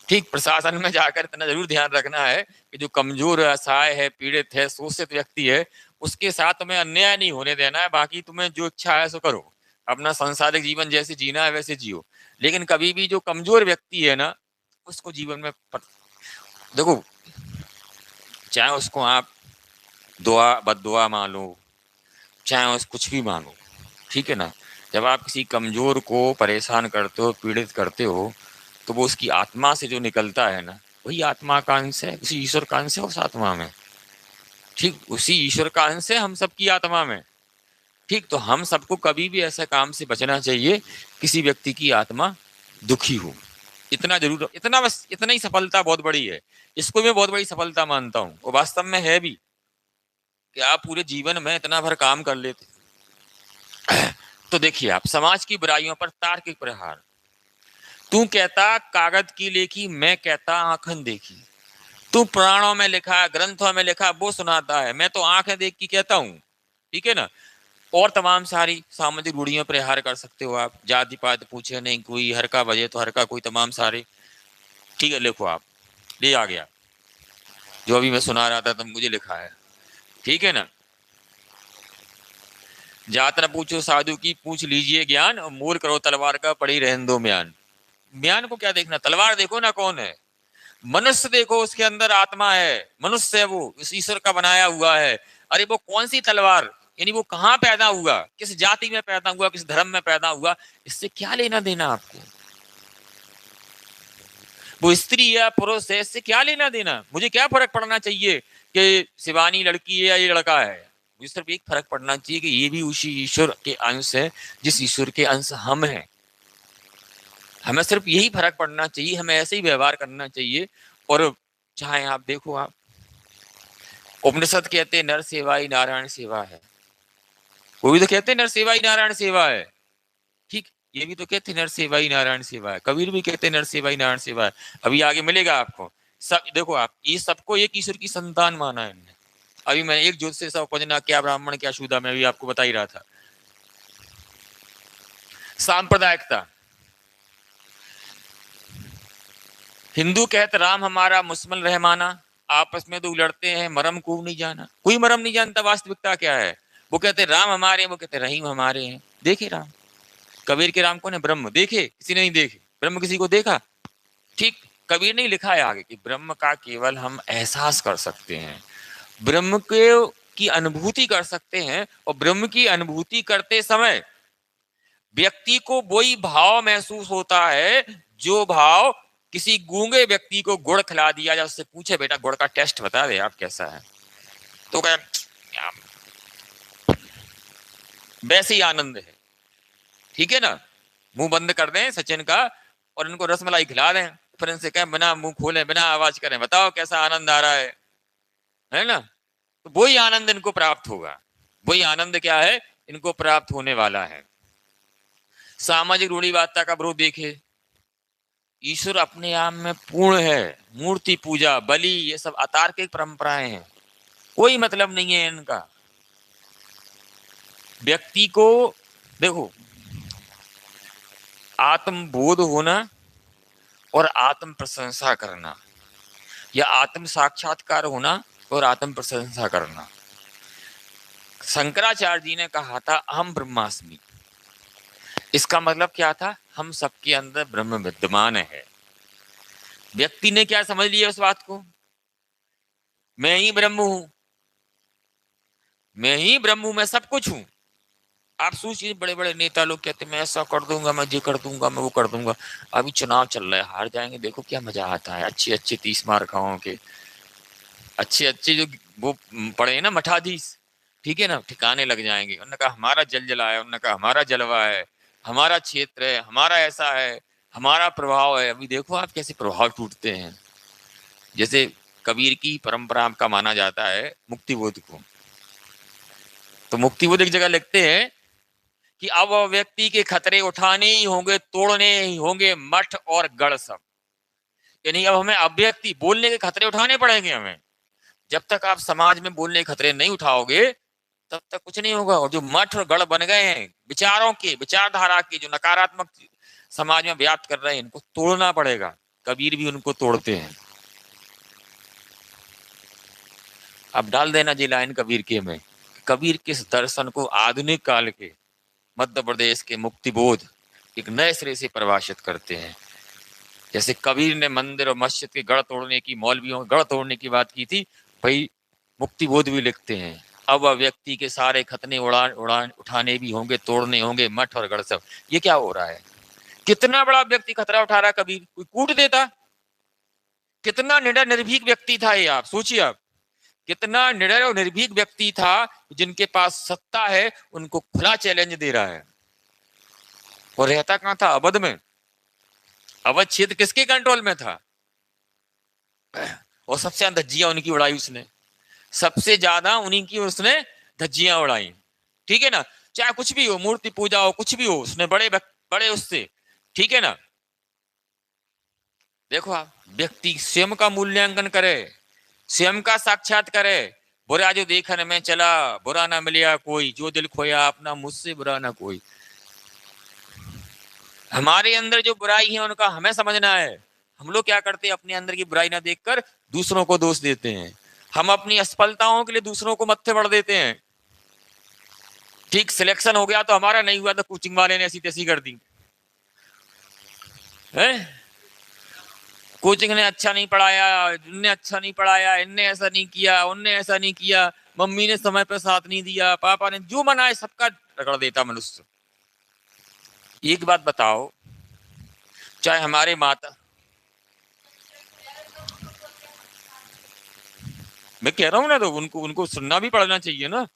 ठीक, प्रशासन में जाकर इतना जरूर ध्यान रखना है कि जो कमजोर है, असहाय है, पीड़ित है, शोषित व्यक्ति है, उसके साथ तुम्हें अन्याय नहीं होने देना है। बाकी तुम्हें जो इच्छा है सो करो, अपना सांसारिक जीवन जैसे जीना है वैसे जियो। लेकिन कभी भी जो कमजोर व्यक्ति है ना, उसको जीवन में देखो, चाहे उसको आप दुआ बददुआ मानो, चाहे उस कुछ भी मानो। ठीक है ना? जब आप किसी कमजोर को परेशान करते हो, पीड़ित करते हो, तो वो उसकी आत्मा से जो निकलता है ना, वही आत्मा का अंश है, उसी ईश्वर का अंश है उस आत्मा में। ठीक, उसी ईश्वर का अंश है हम सबकी आत्मा में। ठीक, तो हम सबको कभी भी ऐसे काम से बचना चाहिए किसी व्यक्ति की आत्मा दुखी हो। इतना जरूर, इतना बस, इतना ही सफलता बहुत बड़ी है। इसको मैं बहुत बड़ी सफलता मानता हूँ, और वास्तव में है भी, कि आप पूरे जीवन में इतना भर काम कर लेते। तो देखिए आप, समाज की बुराइयों पर तार्किक प्रहार। तू कहता कागज की लेखी, मैं कहता आंखन देखी। तू पुराणों में लिखा, ग्रंथों में लिखा वो सुनाता है, मैं तो आंखें देख के कहता हूँ। ठीक है ना। और तमाम सारी सामाजिक रूढ़ियों पर हार कर सकते हो आप। जाति पात पूछे नहीं कोई, हर का बजे तो हर का कोई, तमाम सारे। ठीक है, लिखो आप, ले आ गया जो अभी मैं सुना रहा था, तो मुझे लिखा है। ठीक है ना। जात न पूछो साधु की, पूछ लीजिए ज्ञान, और मोर करो तलवार का, पड़ी रहन दो म्यान। म्यान को क्या देखना, तलवार देखो ना कौन है। मनुष्य देखो, उसके अंदर आत्मा है, मनुष्य है वो, इस ईश्वर का बनाया हुआ है। अरे वो कौन सी तलवार, यानी वो कहाँ पैदा हुआ, किस जाति में पैदा हुआ, किस धर्म में पैदा हुआ, इससे क्या लेना देना आपको। वो स्त्री है पुरुष है, इससे क्या लेना देना। मुझे क्या फर्क पड़ना चाहिए कि शिवानी लड़की है या ये लड़का है। मुझे सिर्फ एक फर्क पड़ना चाहिए कि ये भी उसी ईश्वर के अंश है जिस ईश्वर के अंश हम हैं। हमें सिर्फ यही फर्क पड़ना चाहिए, हमें ऐसे ही व्यवहार करना चाहिए। और चाहे आप देखो, आप उपनिषद कहते हैं नर सेवा ही नारायण सेवा है। वो भी तो कहते हैं नर सेवा ही नारायण सेवा है। ठीक, ये भी तो कहते हैं नर सेवा ही नारायण सेवा है। कबीर भी कहते हैं नर सेवा ही नारायण सेवा है। अभी आगे मिलेगा आपको। सब देखो आप, ये सबको एक ईश्वर की संतान माना है इन्होंने। अभी मैंने एक ज्योत से सब उपजना, क्या ब्राह्मण क्या शूद्र, मैं भी आपको बता ही रहा था। सांप्रदायिकता, हिंदू कहते राम हमारा मुस्लिम रहमाना, आपस में तो लड़ते हैं मरम को नहीं जाना। कोई मरम नहीं जानता वास्तविकता क्या है। वो कहते राम हमारे हैं, वो कहते रहीम हमारे हैं। देखे राम, कबीर के राम कौन है, ब्रह्म। देखे किसी ने नहीं देखे, ब्रह्म किसी को देखा। ठीक, कबीर ने लिखा है आगे कि ब्रह्म का केवल हम एहसास कर सकते हैं, ब्रह्म के की अनुभूति कर सकते हैं। और ब्रह्म की अनुभूति करते समय व्यक्ति को वही भाव महसूस होता है जो भाव किसी गूंगे व्यक्ति को गुड़ खिला दिया जाए, उससे पूछे बेटा गुड़ का टेस्ट बता दे आप कैसा है, तो कहे वैसे ही आनंद है। ठीक है ना। मुंह बंद कर दें सचिन का और इनको रसमलाई खिला दें, फिर इनसे कहें बिना मुंह खोले बिना आवाज करें बताओ कैसा आनंद आ रहा है ना। तो वही आनंद इनको प्राप्त होगा। वही आनंद क्या है, इनको प्राप्त होने वाला है। सामाजिक रूढ़िवादिता का विरोध देखे। ईश्वर अपने आप में पूर्ण है, मूर्ति पूजा बलि ये सब अतार्किक परंपराएं हैं, कोई मतलब नहीं है इनका। व्यक्ति को देखो, आत्मबोध होना और आत्म प्रशंसा करना, या आत्म साक्षात्कार होना और आत्म प्रशंसा करना। शंकराचार्य जी ने कहा था अहम ब्रह्मास्मि, इसका मतलब क्या था, हम सबके अंदर ब्रह्म विद्यमान है। व्यक्ति ने क्या समझ लिया उस बात को, मैं ही ब्रह्म हूं, मैं ही ब्रह्म हूं, मैं सब कुछ हूं। आप सोचिए बड़े बड़े नेता लोग कहते हैं मैं ऐसा कर दूंगा, मैं ये कर दूंगा, मैं वो कर दूंगा। अभी चुनाव चल रहा है, हार जाएंगे, देखो क्या मजा आता है। अच्छे अच्छे 30 मार्काओं के अच्छे अच्छे जो वो पड़े हैं ना मठाधीश, ठीक है ना, ठिकाने लग जाएंगे। उन्होंने कहा हमारा जल जला है, उन्होंने कहा हमारा जलवा है, हमारा क्षेत्र है, हमारा ऐसा है, हमारा प्रभाव है। अभी देखो आप कैसे प्रभाव टूटते हैं। जैसे कबीर की परंपरा का माना जाता है मुक्ति बोध को, तो मुक्ति बोध एक जगह लिखते हैं कि अब व्यक्ति के खतरे उठाने ही होंगे, तोड़ने ही होंगे मठ और गढ़ सब। यानी अब हमें अव्यक्ति बोलने के खतरे उठाने पड़ेंगे हमें। जब तक आप समाज में बोलने के खतरे नहीं उठाओगे तब तक कुछ नहीं होगा। और जो मठ और गढ़ बन गए हैं विचारों के, विचारधारा के, जो नकारात्मक समाज में व्याप्त कर रहे हैं, इनको तोड़ना पड़ेगा। कबीर भी उनको तोड़ते हैं। अब डाल देना जी लाइन कबीर के में, कबीर किस दर्शन को आधुनिक काल के मध्य प्रदेश के मुक्तिबोध एक नए सिरे से परिभाषित करते हैं। जैसे कबीर ने मंदिर और मस्जिद के गढ़ तोड़ने की, मौलवियों के गढ़ तोड़ने की बात की थी, भाई मुक्तिबोध भी लिखते हैं अब व्यक्ति के सारे खतने उठाने भी होंगे, तोड़ने होंगे मठ और गढ़ सब। ये क्या हो रहा है, कितना बड़ा व्यक्ति खतरा उठा रहा है। कबीर कोई कूट देता, कितना निडर निर्भीक व्यक्ति था ये, आप सोचिए आप कितना निडर और निर्भीक व्यक्ति था, जिनके पास सत्ता है उनको खुला चैलेंज दे रहा है। और रहता कहां था, अवध में। अवध क्षेत्र किसके कंट्रोल में था, और सबसे ज्यादा धज्जियां उनकी उड़ाई उसने, सबसे ज्यादा उन्हीं की उसने धज्जियां उड़ाई। ठीक है ना, चाहे कुछ भी हो, मूर्ति पूजा हो, कुछ भी हो, उसने बड़े बड़े उससे। ठीक है ना। देखो आप, व्यक्ति स्वयं का मूल्यांकन करे, स्वयं का साक्षात करे, बुरा जो देखन में चला, बुरा ना मिलिया कोई, जो दिल खोया अपना, मुझसे बुरा ना कोई। हमारे अंदर जो बुराई है उनका हमें समझना है। हम लोग क्या करते हैं, अपने अंदर की बुराई ना देखकर दूसरों को दोष देते हैं। हम अपनी असफलताओं के लिए दूसरों को मत्थे बढ़ देते हैं। ठीक सिलेक्शन हो गया तो हमारा नहीं हुआ तो कोचिंग वाले ने ऐसी तैसी कर दी है। कोचिंग ने अच्छा नहीं पढ़ाया, इनने अच्छा नहीं पढ़ाया, इनने ऐसा नहीं किया, उनने ऐसा नहीं किया, मम्मी ने समय पर साथ नहीं दिया, पापा ने, जो मना है सबका रगड़ देता मनुष्य। एक बात बताओ, चाहे हमारे माता, मैं कह रहा हूं ना, तो उनको उनको सुनना भी पड़ना चाहिए ना,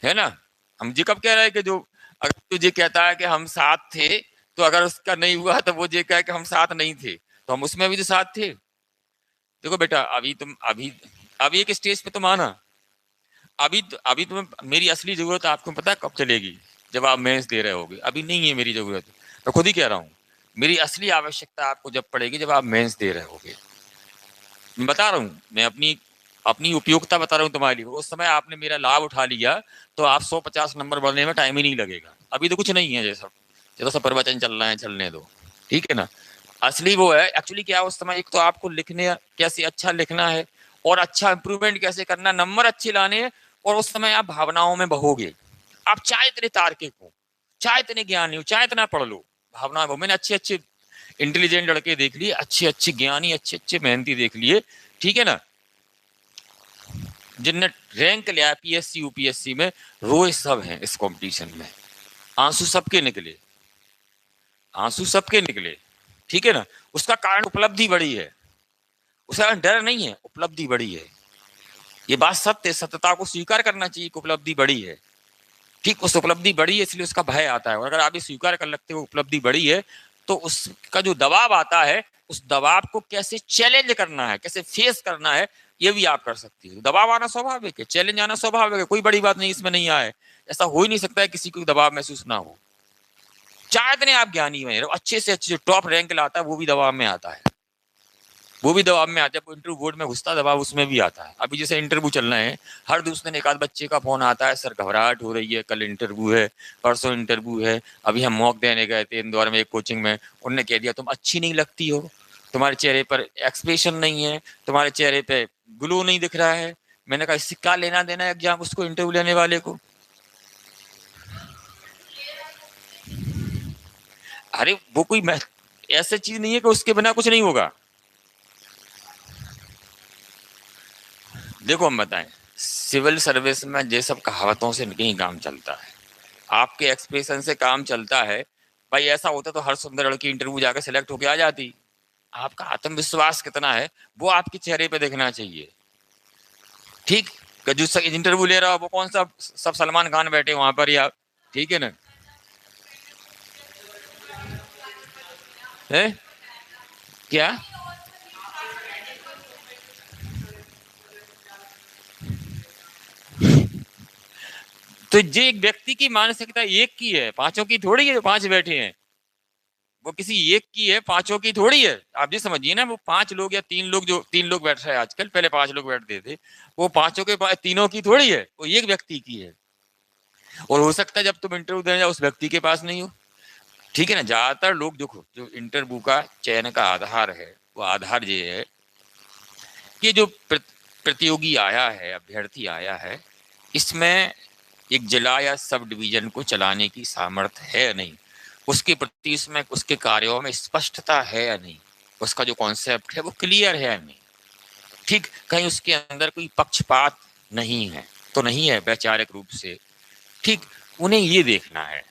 है ना। हम जी कब कह रहे हैं कि जो अगर तुझे कहता है कि हम साथ थे, तो अगर उसका नहीं हुआ तो वो ये कहे कि हम साथ नहीं थे, तो हम उसमें भी तो साथ थे। देखो बेटा, अभी एक स्टेज पे तुम आना, अभी तुम्हें मेरी असली जरूरत आपको पता है कब चलेगी, जब आप मेंस दे रहे होगे। अभी नहीं है मेरी जरूरत, मैं खुद ही कह रहा हूँ। मेरी असली आवश्यकता आपको जब पड़ेगी, जब आप मेंस दे रहे होगे। मैं बता रहा हूँ, मैं अपनी अपनी उपयोगिता बता रहा हूँ तुम्हारे लिए। उस समय आपने मेरा लाभ उठा लिया तो आप 150 नंबर बढ़ने में टाइम ही नहीं लगेगा। अभी तो कुछ नहीं है, जैसा जैसा सब प्रवचन चल रहा है चलने दो, ठीक है ना। असली वो है एक्चुअली क्या, उस समय एक तो आपको लिखने कैसे अच्छा लिखना है, और अच्छा इंप्रूवमेंट कैसे करना, नंबर अच्छे लाने हैं। और उस समय आप भावनाओं में बहोगे। आप चाहे इतने तार्किक हो, चाहे इतने ज्ञानी हो, चाहे इतना पढ़ लो, भावना में। मैंने अच्छे अच्छे इंटेलिजेंट लड़के देख लिए, अच्छे अच्छे ज्ञानी, अच्छे अच्छे मेहनती देख लिए, ठीक है ना, जिनने रैंक लिया पीएससी यूपीएससी में, रोए सब हैं इस कंपटीशन में। आंसू सबके निकले, आंसू सबके निकले, ठीक है ना। उसका कारण उपलब्धि बड़ी है, उसका कारण डर नहीं है, उपलब्धि बड़ी है। ये बात सत्य, सत्यता को स्वीकार करना चाहिए कि उपलब्धि बड़ी है। ठीक, उस उपलब्धि बड़ी है इसलिए उसका भय आता है। और अगर आप ये स्वीकार कर लगते हो उपलब्धि बड़ी है, तो उसका जो दबाव आता है, उस दबाव को कैसे चैलेंज करना है, कैसे फेस करना है, ये भी आप कर सकती हो। दबाव आना स्वाभाविक है, चैलेंज आना स्वाभाविक है, कोई बड़ी बात नहीं इसमें नहीं आए। ऐसा हो ही नहीं सकता है किसी को दबाव महसूस ना हो। चाहे इतने आप ज्ञानी बने रहो, अच्छे से अच्छे जो टॉप रैंक लाता है वो भी दबाव में आता है, वो भी दबाव में आता है। इंटरव्यू बोर्ड में घुसता दबाव उसमें भी आता है। अभी जैसे इंटरव्यू चल रहे हैं, हर दूसरे दिन एक आध बच्चे का फोन आता है, सर घबराहट हो रही है, कल इंटरव्यू है, परसों इंटरव्यू है। अभी हम मॉक देने गए थे इंदौर में एक कोचिंग में, उनने कह दिया तुम अच्छी नहीं लगती हो, तुम्हारे चेहरे पर एक्सप्रेशन नहीं है, तुम्हारे चेहरे पे ग्लो नहीं दिख रहा है। मैंने कहा इससे क्या लेना देना है एग्जाम, उसको इंटरव्यू लेने वाले को। अरे वो कोई ऐसी चीज नहीं है कि उसके बिना कुछ नहीं होगा। देखो हम बताएं, सिविल सर्विस में ये सब कहावतों से नहीं काम चलता है, आपके एक्सप्रेशन से काम चलता है। भाई ऐसा होता तो हर सुंदर लड़की इंटरव्यू जाकर सिलेक्ट होकर आ जाती। आपका आत्मविश्वास कितना है वो आपके चेहरे पे दिखना चाहिए। ठीक, जो इंटरव्यू ले रहा हो वो कौन सा सब सलमान खान बैठे वहां पर, या ठीक है ना, है क्या। तो ये एक व्यक्ति की मानसिकता एक की है, पांचों की थोड़ी है। जो पांच बैठे हैं वो किसी एक की है, पांचों की थोड़ी है। आप ये समझिए ना, वो पांच लोग या तीन लोग, जो तीन लोग बैठ रहे हैं आजकल, पहले पांच लोग बैठते थे, वो पांचों के तीनों की थोड़ी है, वो एक व्यक्ति की है। और हो सकता है जब तुम इंटरव्यू देने जाओ उस व्यक्ति के पास नहीं हो, ठीक है ना। ज्यादातर लोग देखो, जो इंटरव्यू का चयन का आधार है, वो आधार ये है कि जो प्रतियोगी आया है, अभ्यर्थी आया है, इसमें एक जिला या सब डिवीजन को चलाने की सामर्थ्य है या नहीं, उसके प्रति इसमें उसके कार्यों में स्पष्टता है या नहीं, उसका जो कॉन्सेप्ट है वो क्लियर है या नहीं। ठीक, कहीं उसके अंदर कोई पक्षपात नहीं है तो नहीं है वैचारिक रूप से। ठीक, उन्हें ये देखना है,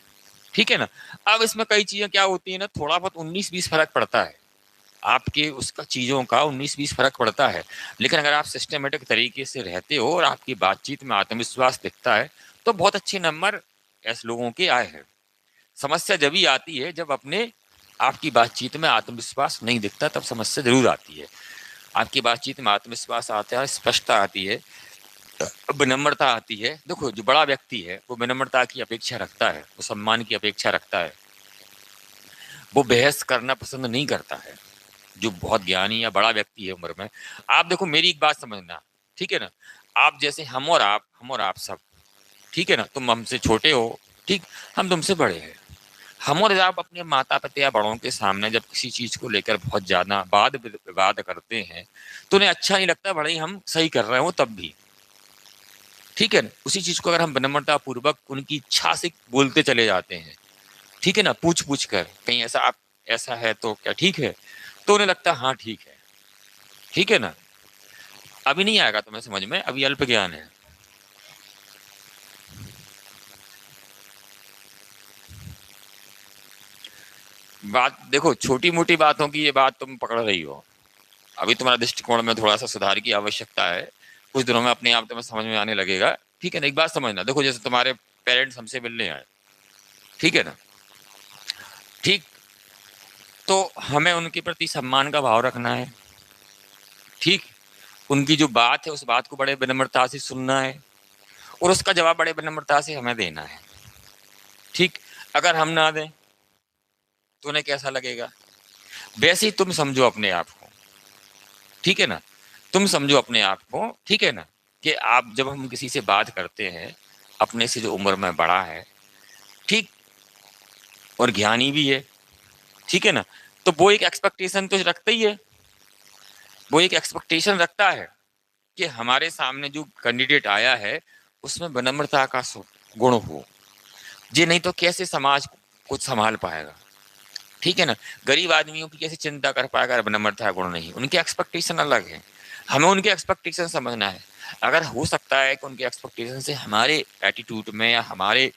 ठीक है ना। अब इसमें कई चीजें क्या होती है ना, थोड़ा बहुत 19-20 फर्क पड़ता है, आपके उसका चीजों का 19-20 फर्क पड़ता है। लेकिन अगर आप सिस्टमेटिक तरीके से रहते हो और आपकी बातचीत में आत्मविश्वास दिखता है, तो बहुत अच्छे नंबर ऐसे लोगों के आए हैं। समस्या जब ही आती है जब अपने आपकी बातचीत में आत्मविश्वास नहीं दिखता, तब समस्या जरूर आती है। आपकी बातचीत में आत्मविश्वास आता है, स्पष्टता आती है, विनम्रता आती है। देखो, जो बड़ा व्यक्ति है वो विनम्रता की अपेक्षा रखता है, वो सम्मान की अपेक्षा रखता है, वो बहस करना पसंद नहीं करता है। जो बहुत ज्ञानी या बड़ा व्यक्ति है उम्र में, आप देखो मेरी एक बात समझना, ठीक है ना। आप जैसे हम और आप सब, ठीक है ना, तुम हमसे छोटे हो, ठीक, हम तुमसे बड़े हैं। हम और आप अपने माता पिता या बड़ों के सामने जब किसी चीज को लेकर बहुत ज्यादा वाद विवाद करते हैं तो उन्हें अच्छा नहीं लगता, भले ही हम सही कर रहे हो तब भी, ठीक है ना। उसी चीज को अगर हम विनम्रता पूर्वक उनकी इच्छा से बोलते चले जाते हैं, ठीक है ना, पूछ पूछ कर कहीं ऐसा आप ऐसा है तो क्या ठीक है, तो उन्हें लगता है हाँ ठीक है, ठीक है ना। अभी नहीं आएगा तुम्हें समझ में, अभी अल्प ज्ञान है। बात देखो, छोटी मोटी बातों की ये बात तुम पकड़ रही हो, अभी तुम्हारा दृष्टिकोण में थोड़ा सा सुधार की आवश्यकता है। कुछ दिनों में अपने आप तुम्हें समझ में आने लगेगा, ठीक है ना। एक बात समझना, देखो जैसे तुम्हारे पेरेंट्स हमसे मिलने आए, ठीक है ना, ठीक, तो हमें उनके प्रति सम्मान का भाव रखना है, ठीक। उनकी जो बात है उस बात को बड़े विनम्रता से सुनना है और उसका जवाब बड़े विनम्रता से हमें देना है, ठीक। अगर हम ना दें तो उन्हें कैसा लगेगा। वैसे ही तुम समझो अपने आप को, ठीक है ना, तुम समझो अपने आप को, ठीक है ना, कि आप जब हम किसी से बात करते हैं, अपने से जो उम्र में बड़ा है, ठीक, और ज्ञानी भी है, ठीक है ना, तो वो एक एक्सपेक्टेशन तो रखता ही है, वो एक एक्सपेक्टेशन रखता है कि हमारे सामने जो कैंडिडेट आया है उसमें विनम्रता का गुण हो, जी नहीं तो कैसे समाज कुछ संभाल पाएगा, ठीक है ना। गरीब आदमियों की कैसे चिंता कर पाएगा विनम्रता गुण नहीं, उनके एक्सपेक्टेशन अलग है, हमें उनके एक्सपेक्टेशन समझना है। अगर हो सकता है कि उनके एक्सपेक्टेशन से हमारे एटीट्यूड में या हमारे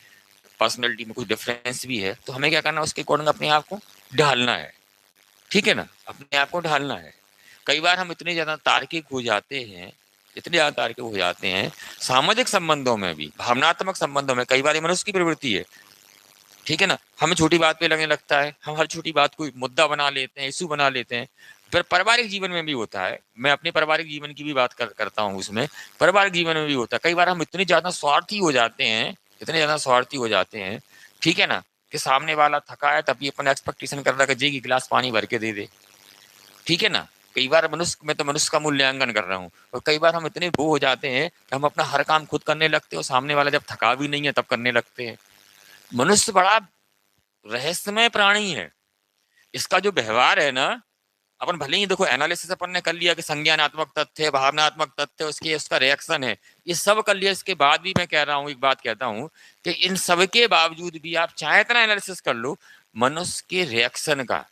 पर्सनैलिटी में कुछ डिफरेंस भी है तो हमें क्या करना है, उसके अकॉर्डिंग अपने आप को ढालना है, ठीक है ना, अपने आप को ढालना है। कई बार हम इतने ज्यादा तार्किक हो जाते हैं, इतने ज्यादा तार्किक हो जाते हैं, सामाजिक संबंधों में भी, भावनात्मक संबंधों में, कई बार मनुष्य की प्रवृत्ति है, ठीक है ना, हमें छोटी बात पे लगने लगता है, हम हर छोटी बात को मुद्दा बना लेते हैं, इशू बना लेते हैं। फिर पारिवारिक जीवन में भी होता है, मैं अपने पारिवारिक जीवन की भी बात करता हूँ उसमें, पारिवारिक जीवन में भी होता है, कई बार हम इतने ज्यादा स्वार्थी हो जाते हैं, इतने ज्यादा स्वार्थी हो जाते हैं, ठीक है ना, कि सामने वाला थका है तभी अपन एक्सपेक्टेशन कर रहा है कि जी गिलास पानी भर के दे दे, ठीक है ना। कई बार मनुष्य, मैं तो मनुष्य का मूल्यांकन कर रहा हूँ, और कई बार हम इतने वो हो जाते हैं कि हम अपना हर काम खुद करने लगते हैं और सामने वाला जब थका भी नहीं है तब करने लगते हैं। मनुष्य बड़ा रहस्यमय प्राणी है, इसका जो व्यवहार है ना, अपन भले ही देखो एनालिसिस अपन ने कर लिया कि संज्ञानात्मक तथ्य, भावनात्मक तथ्य, उसकी उसका रिएक्शन है, ये सब कर लिया, इसके बाद भी मैं कह रहा हूँ, एक बात कहता हूँ कि इन सब के बावजूद भी आप चाहे इतना एनालिसिस कर लो, मनुष्य के रिएक्शन का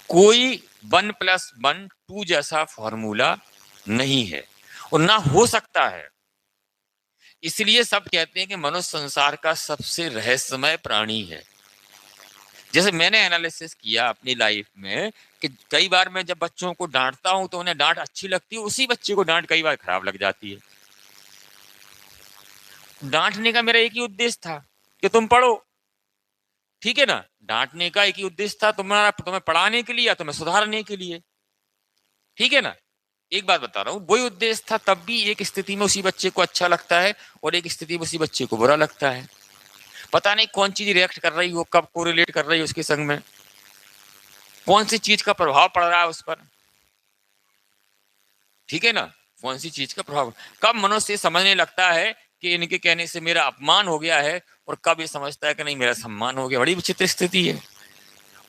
कोई 1+1 2 जैसा फॉर्मूला नहीं है और ना हो सकता है। इसलिए सब कहते हैं कि मनुष्य संसार का सबसे रहस्यमय प्राणी है। जैसे मैंने एनालिसिस किया अपनी लाइफ में कि कई बार मैं जब बच्चों को डांटता हूं तो उन्हें डांट अच्छी लगती है, उसी बच्चे को डांट कई बार खराब लग जाती है। डांटने का मेरा एक ही उद्देश्य था कि तुम पढ़ो, ठीक है ना, डांटने का एक ही उद्देश्य था, तुम्हारा तुम्हें पढ़ाने के लिए या तुम्हें सुधारने के लिए, ठीक है ना। एक बात बता रहा हूँ, वही उद्देश्य था, तब भी एक स्थिति में उसी बच्चे को अच्छा लगता है और एक स्थिति में उसी बच्चे को बुरा लगता है। पता नहीं कौन चीज रिएक्ट कर रही हो, कब कोरिलेट कर रही है उसके संग में, कौन सी चीज का प्रभाव पड़ रहा है उस पर, ठीक है ना, कौन सी चीज का प्रभाव, कब मनुष्य समझने लगता है कि इनके कहने से मेरा अपमान हो गया है और कब ये समझता है कि नहीं मेरा सम्मान हो गया। बड़ी विचित्र स्थिति है।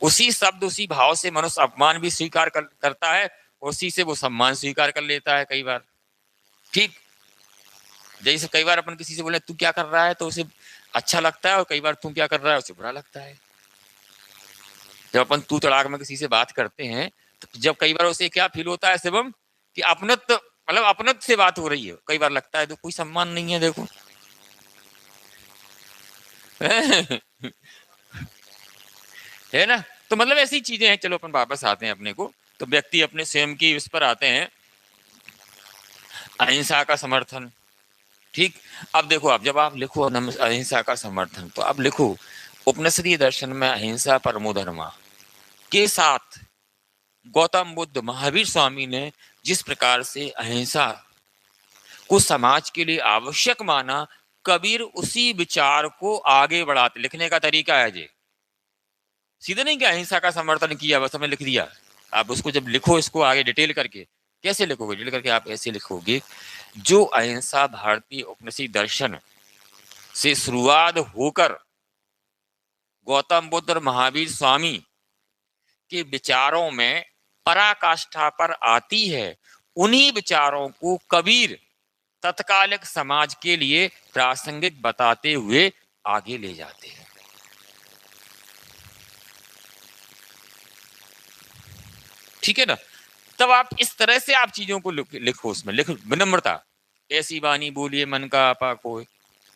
उसी शब्द उसी भाव से मनुष्य अपमान भी स्वीकार करता है, उसी से वो सम्मान स्वीकार कर लेता है कई बार, ठीक। जैसे कई बार अपन किसी से बोले तू क्या कर रहा है तो उसे अच्छा लगता है और कई बार तू क्या कर रहा है उसे बुरा लगता है। जब अपन तू तड़ाक में किसी से बात करते हैं तो जब कई बार उसे क्या फील होता है शिवम कि अपनत्व, मतलब अपनत्व से बात हो रही है, कई बार लगता है तो कोई सम्मान नहीं है देखो। है ना। तो मतलब ऐसी चीजें हैं। चलो अपन वापस आते हैं अपने को, तो व्यक्ति अपने स्वयं की उस पर आते हैं, अहिंसा का समर्थन, ठीक। अब देखो, अब जब आप लिखो अहिंसा का समर्थन तो आप लिखो उपनिषदीय दर्शन में अहिंसा परमो धर्मा के साथ गौतम बुद्ध महावीर स्वामी ने जिस प्रकार से अहिंसा को समाज के लिए आवश्यक माना, कबीर उसी विचार को आगे बढ़ाते, लिखने का तरीका है जी, सीधे नहीं कि अहिंसा का समर्थन किया बस हमने लिख दिया। आप उसको जब लिखो इसको आगे डिटेल करके कैसे लिखोगे? डिटेल करके आप ऐसे लिखोगे, जो अहिंसा भारतीय उपनिषद दर्शन से शुरुआत होकर गौतम बुद्ध और महावीर स्वामी के विचारों में पराकाष्ठा पर आती है, उन्हीं विचारों को कबीर तत्कालिक समाज के लिए प्रासंगिक बताते हुए आगे ले जाते हैं। ठीक है ना? तब आप इस तरह से आप चीजों को लिखो, उसमें लिखो विनम्रता। ऐसी वाणी बोलिए मन का आपा कोय,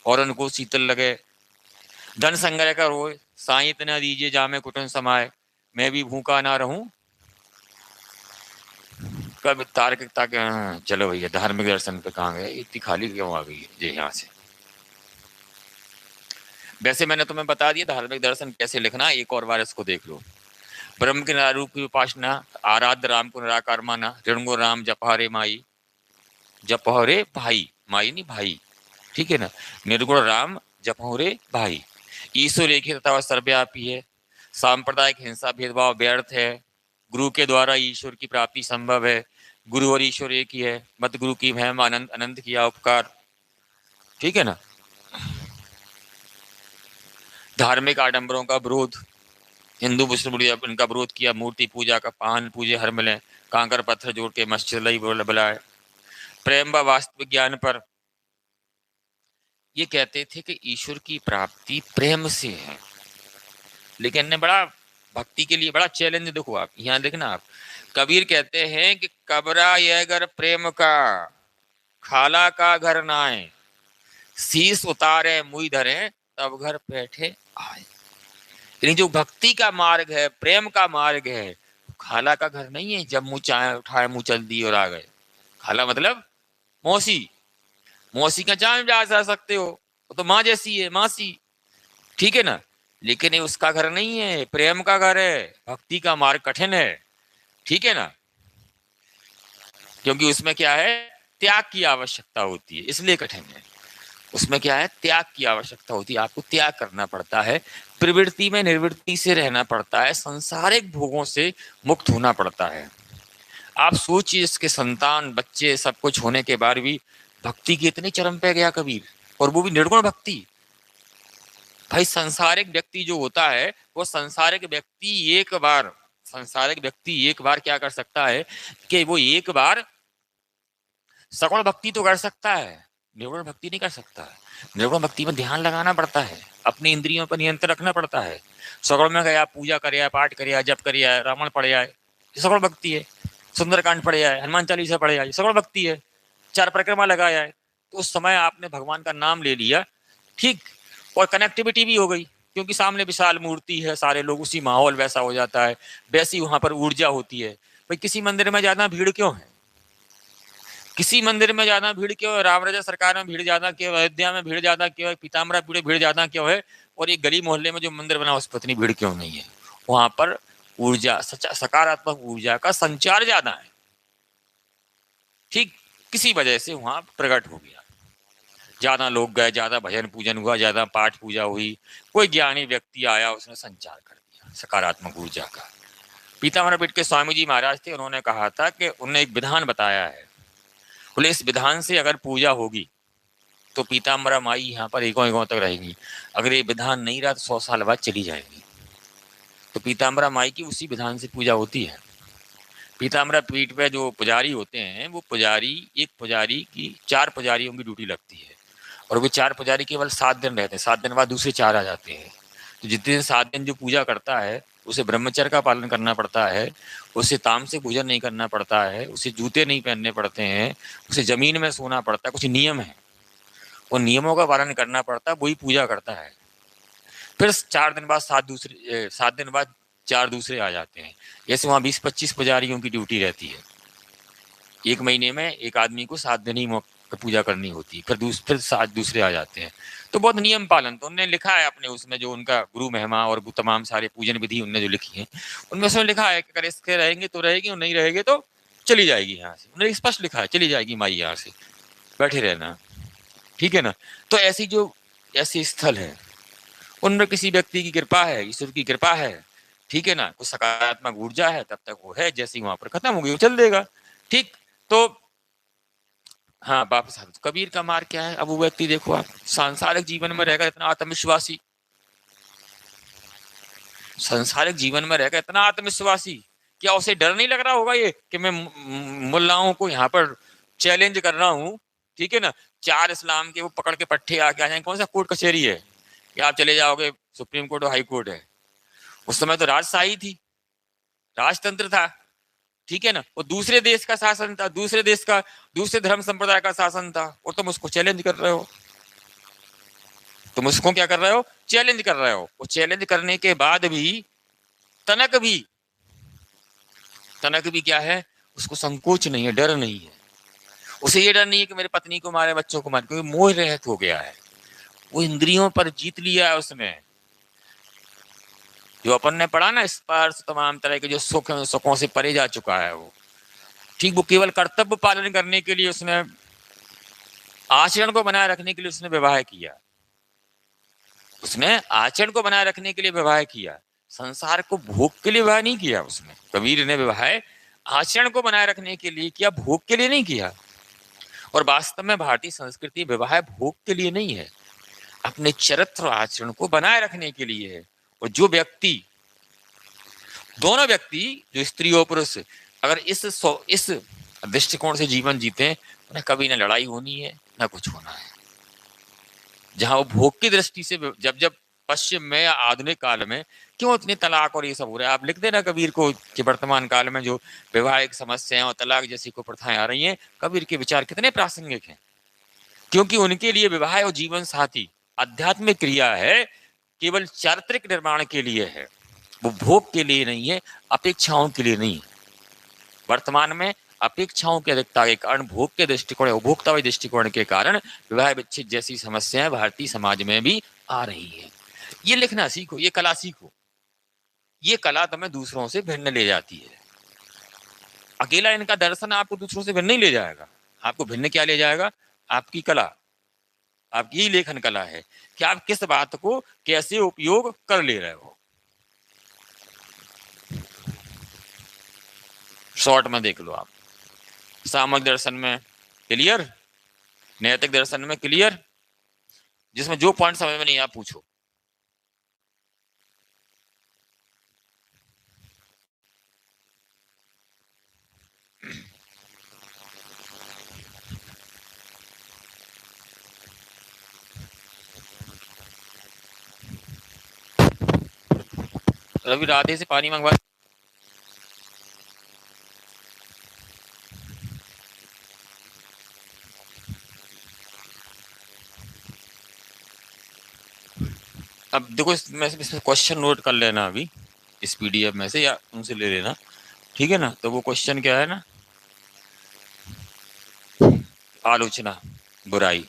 और उनको शीतल लगे। धन संग्रह करो, साईं इतना दीजिए जामे कुटुन समाए, मैं भी भूखा ना रहूं। कब तार्किकता के चलो भैया धार्मिक दर्शन पे कहाँ गए, इतनी खाली क्यों आ गई है जी यहाँ से। वैसे मैंने तुम्हें बता दिया धार्मिक दर्शन कैसे लिखना, एक और बार इसको देख लो। ब्रह्म के नारूप की उपासना, आराध्य राम को निराकार माना, ऋणगो राम जपहरे माई, जपहरे भाई, माई नहीं भाई, ठीक है ना। निर्गुण राम जपहरे भाई, ईश्वर एक ही तथा सर्वव्यापी है, सांप्रदायिक हिंसा भेदभाव व्यर्थ है, गुरु के द्वारा ईश्वर की प्राप्ति संभव है, गुरु और ईश्वर एक ही है, मत गुरु की महिमा अनंत अनंत किया उपकार। ठीक है ना। धार्मिक आडंबरों का विरोध, हिंदू मुस्लिम इनका विरोध किया, मूर्ति पूजा का पान पूजे हर मिले, कांकर पत्थर जोड़ के मस्जिद लई बुलाए। प्रेम व वास्तविक ज्ञान पर ये कहते थे कि ईश्वर की प्राप्ति प्रेम से है, लेकिन ने बड़ा भक्ति के लिए बड़ा चैलेंज देखो आप यहाँ देखना। आप कबीर कहते हैं कि कबरा ये घर प्रेम का, खाला का घर नाए, शीश उतारे मुई धरे तब घर बैठे आए। यानी जो भक्ति का मार्ग है, प्रेम का मार्ग है, खाला का घर नहीं है, जब मुंह चाय उठाए मुंह चल दी और आ गए। खाला मतलब मौसी, मौसी का चाय जा सकते हो, वो तो माँ जैसी है, मासी। ठीक है ना। लेकिन ये उसका घर नहीं है, प्रेम का घर है, भक्ति का मार्ग कठिन है। ठीक है ना, क्योंकि उसमें क्या है, त्याग की आवश्यकता होती है, इसलिए कठिन है। उसमें क्या है, त्याग की आवश्यकता होती है, आपको त्याग करना पड़ता है, प्रवृत्ति में निर्वृत्ति से रहना पड़ता है, संसारिक भोगों से मुक्त होना पड़ता है। आप सोचिए, इसके संतान बच्चे सब कुछ होने के बाद भी भक्ति की इतने चरम पे गया कबीर, और वो भी निर्गुण भक्ति। भाई संसारिक व्यक्ति जो होता है, वो संसारिक व्यक्ति एक बार क्या कर सकता है कि वो एक बार सगुण भक्ति तो कर सकता है, निर्गुण भक्ति नहीं कर सकता है। निर्गुण भक्ति में ध्यान लगाना पड़ता है, अपनी इंद्रियों पर नियंत्रण रखना पड़ता है। सगुण में गया, पूजा करे, पाठ करे, जप करे, रावण पढ़े आए, सगुण भक्ति है। सुंदरकांड पढ़े आए, हनुमान चालीसा पढ़े आए, सगुण भक्ति है। 4 परिक्रमा लगाया है, तो उस समय आपने भगवान का नाम ले लिया, ठीक, और कनेक्टिविटी भी हो गई, क्योंकि सामने विशाल मूर्ति है, सारे लोग, उसी माहौल वैसा हो जाता है, वैसी वहां पर ऊर्जा होती है। भाई किसी मंदिर में ज्यादा भीड़ क्यों है, किसी मंदिर में ज्यादा भीड़ क्यों है, राम राजा सरकार में भीड़ ज्यादा क्यों है, अयोध्या में भीड़ ज्यादा क्यों है, पीताम्बरा भीड़ ज्यादा क्यों है, और एक गली मोहल्ले में जो मंदिर बना उस पर इतनी भीड़ क्यों नहीं है? वहां पर ऊर्जा, सकारात्मक ऊर्जा का संचार ज्यादा है। ठीक, किसी वजह से वहां प्रकट हो गया, ज्यादा लोग गए, ज्यादा भजन पूजन हुआ, ज्यादा पाठ पूजा हुई, कोई ज्ञानी व्यक्ति आया, उसने संचार कर दिया सकारात्मक ऊर्जा का। पीताम्बर पीठ के स्वामी जी महाराज थे, उन्होंने कहा था कि उन्होंने एक विधान बताया है, बोले इस विधान से अगर पूजा होगी तो पीताम्बरा माई यहाँ पर एकों तक रहेगी, अगर ये विधान नहीं रहा तो 100 साल बाद चली जाएगी। तो पीताम्बरा माई की उसी विधान से पूजा होती है। पीताम्बरा पीठ पे जो पुजारी होते हैं, वो पुजारी, एक पुजारी की 4 पुजारियों की ड्यूटी लगती है, और वो 4 पुजारी केवल 7 दिन रहते हैं, 7 दिन बाद दूसरे 4 आ जाते हैं। तो जितने दिन 7 दिन जो पूजा करता है, उसे ब्रह्मचर्य का पालन करना पड़ता है, उसे तामसिक भोजन नहीं करना पड़ता है, उसे जूते नहीं पहनने पड़ते हैं, उसे जमीन में सोना पड़ता है, कुछ नियम है, उन नियमों का पालन करना पड़ता है, वही पूजा करता है। फिर 4 दिन बाद 7 दिन बाद 4 दूसरे आ जाते हैं। जैसे वहाँ 20-25 पुजारियों की ड्यूटी रहती है, एक महीने में एक आदमी को 7 दिन ही पूजा करनी होती है, फिर 7 दूसरे आ जाते हैं। तो बहुत नियम पालन, तो उन्होंने लिखा है अपने उसमें, जो उनका गुरु महिमा और तमाम सारे पूजन विधि उन्होंने जो लिखी है, उनमें उसमें लिखा है कि अगर इसके रहेंगे तो रहेगी, और नहीं रहेंगे तो चली जाएगी यहाँ से। उन्होंने स्पष्ट लिखा है, चली जाएगी माई यहाँ से, बैठे रहना। ठीक है ना। तो ऐसे स्थल है, उनमें किसी व्यक्ति की कृपा है, ईश्वर की कृपा है, ठीक है ना, कुछ सकारात्मक ऊर्जा है, तब तक वो है, जैसे ही वहां पर खत्म हो गई वो चल देगा। ठीक, तो हाँ, वापस आ कबीर का मार्ग क्या है? अब वो व्यक्ति देखो, आप सांसारिक जीवन में रहकर इतना आत्मविश्वासी, सांसारिक जीवन में रहकर इतना आत्मविश्वासी, क्या उसे डर नहीं लग रहा होगा ये कि मैं मुल्लाओं को यहाँ पर चैलेंज कर रहा हूँ, ठीक है ना, चार इस्लाम के वो पकड़ के पट्टे आके आ जाएंगे, कौन सा कोर्ट कचहरी है कि आप चले जाओगे, सुप्रीम कोर्ट और हाई कोर्ट है। उस समय तो राजशाही थी, राजतंत्र था, ठीक है ना, वो दूसरे देश का शासन था, दूसरे देश का, दूसरे धर्म संप्रदाय का शासन था, और तुम उसको चैलेंज कर रहे हो, तुम उसको क्या कर रहे हो, चैलेंज कर रहे हो। वो चैलेंज करने के बाद भी तनक भी, तनक भी क्या है, उसको संकोच नहीं है, डर नहीं है, उसे ये डर नहीं है कि मेरे पत्नी को मारे, बच्चों को मारे, क्योंकि मोह रहित हो गया है, वो इंद्रियों पर जीत लिया है उसने। जो अपन ने पढ़ा ना, स्पर्श तमाम तरह के जो सुख हैं, सुखों से परे जा चुका है वो, ठीक, वो केवल कर्तव्य पालन करने के लिए उसने, आचरण को बनाए रखने के लिए उसने विवाह किया, उसने आचरण को बनाए रखने के लिए विवाह किया, संसार को भोग के लिए विवाह नहीं किया उसने। कबीर ने विवाह आचरण को बनाए रखने के लिए किया, भोग के लिए नहीं किया। और वास्तव में भारतीय संस्कृति विवाह भोग के लिए नहीं है, अपने चरित्र आचरण को बनाए रखने के लिए है। और जो व्यक्ति, दोनों व्यक्ति, जो स्त्री और पुरुष, अगर इस दृष्टिकोण से जीवन जीते हैं, उन्हें कभी ना लड़ाई होनी है, ना कुछ होना है। जहां वो भोग की दृष्टि से, जब जब पश्चिम में या आधुनिक काल में क्यों इतने तलाक और ये सब हो रहा है, आप लिख देना कबीर को कि वर्तमान काल में जो वैवाहिक समस्याएं और तलाक जैसी को प्रथाएं आ रही हैं, कबीर के विचार कितने प्रासंगिक हैं। क्योंकि उनके लिए विवाह और जीवन साथी आध्यात्मिक क्रिया है, केवल चारित्रिक निर्माण के लिए है, वो भोग के लिए नहीं है, अपेक्षाओं के लिए नहीं है। वर्तमान में अपेक्षाओं की अधिकता के कारण, भोग के दृष्टिकोण, उपभोक्तावादी दृष्टिकोण के कारण विवाह विच्छेद जैसी समस्याएं भारतीय समाज में भी आ रही है। ये लिखना सीखो, ये कला सीखो, ये कला तुम्हें दूसरों से भिन्न ले जाती है। अकेला इनका दर्शन आपको दूसरों से भिन्न नहीं ले जाएगा, आपको भिन्न क्या ले जाएगा, आपकी कला, आपकी लेखन कला है कि आप किस बात को कैसे उपयोग कर ले रहे हो। शॉर्ट में देख लो आप, सामूहिक दर्शन में क्लियर, नैतिक दर्शन में क्लियर, जिसमें जो पॉइंट समझ में नहीं आप पूछो। रवि राधे से पानी मंगवा। अब देखो, इसमें क्वेश्चन नोट कर लेना अभी इस पीडीएफ में से, या उनसे ले लेना, ठीक है ना। तो वो क्वेश्चन क्या है ना, आलोचना, बुराई,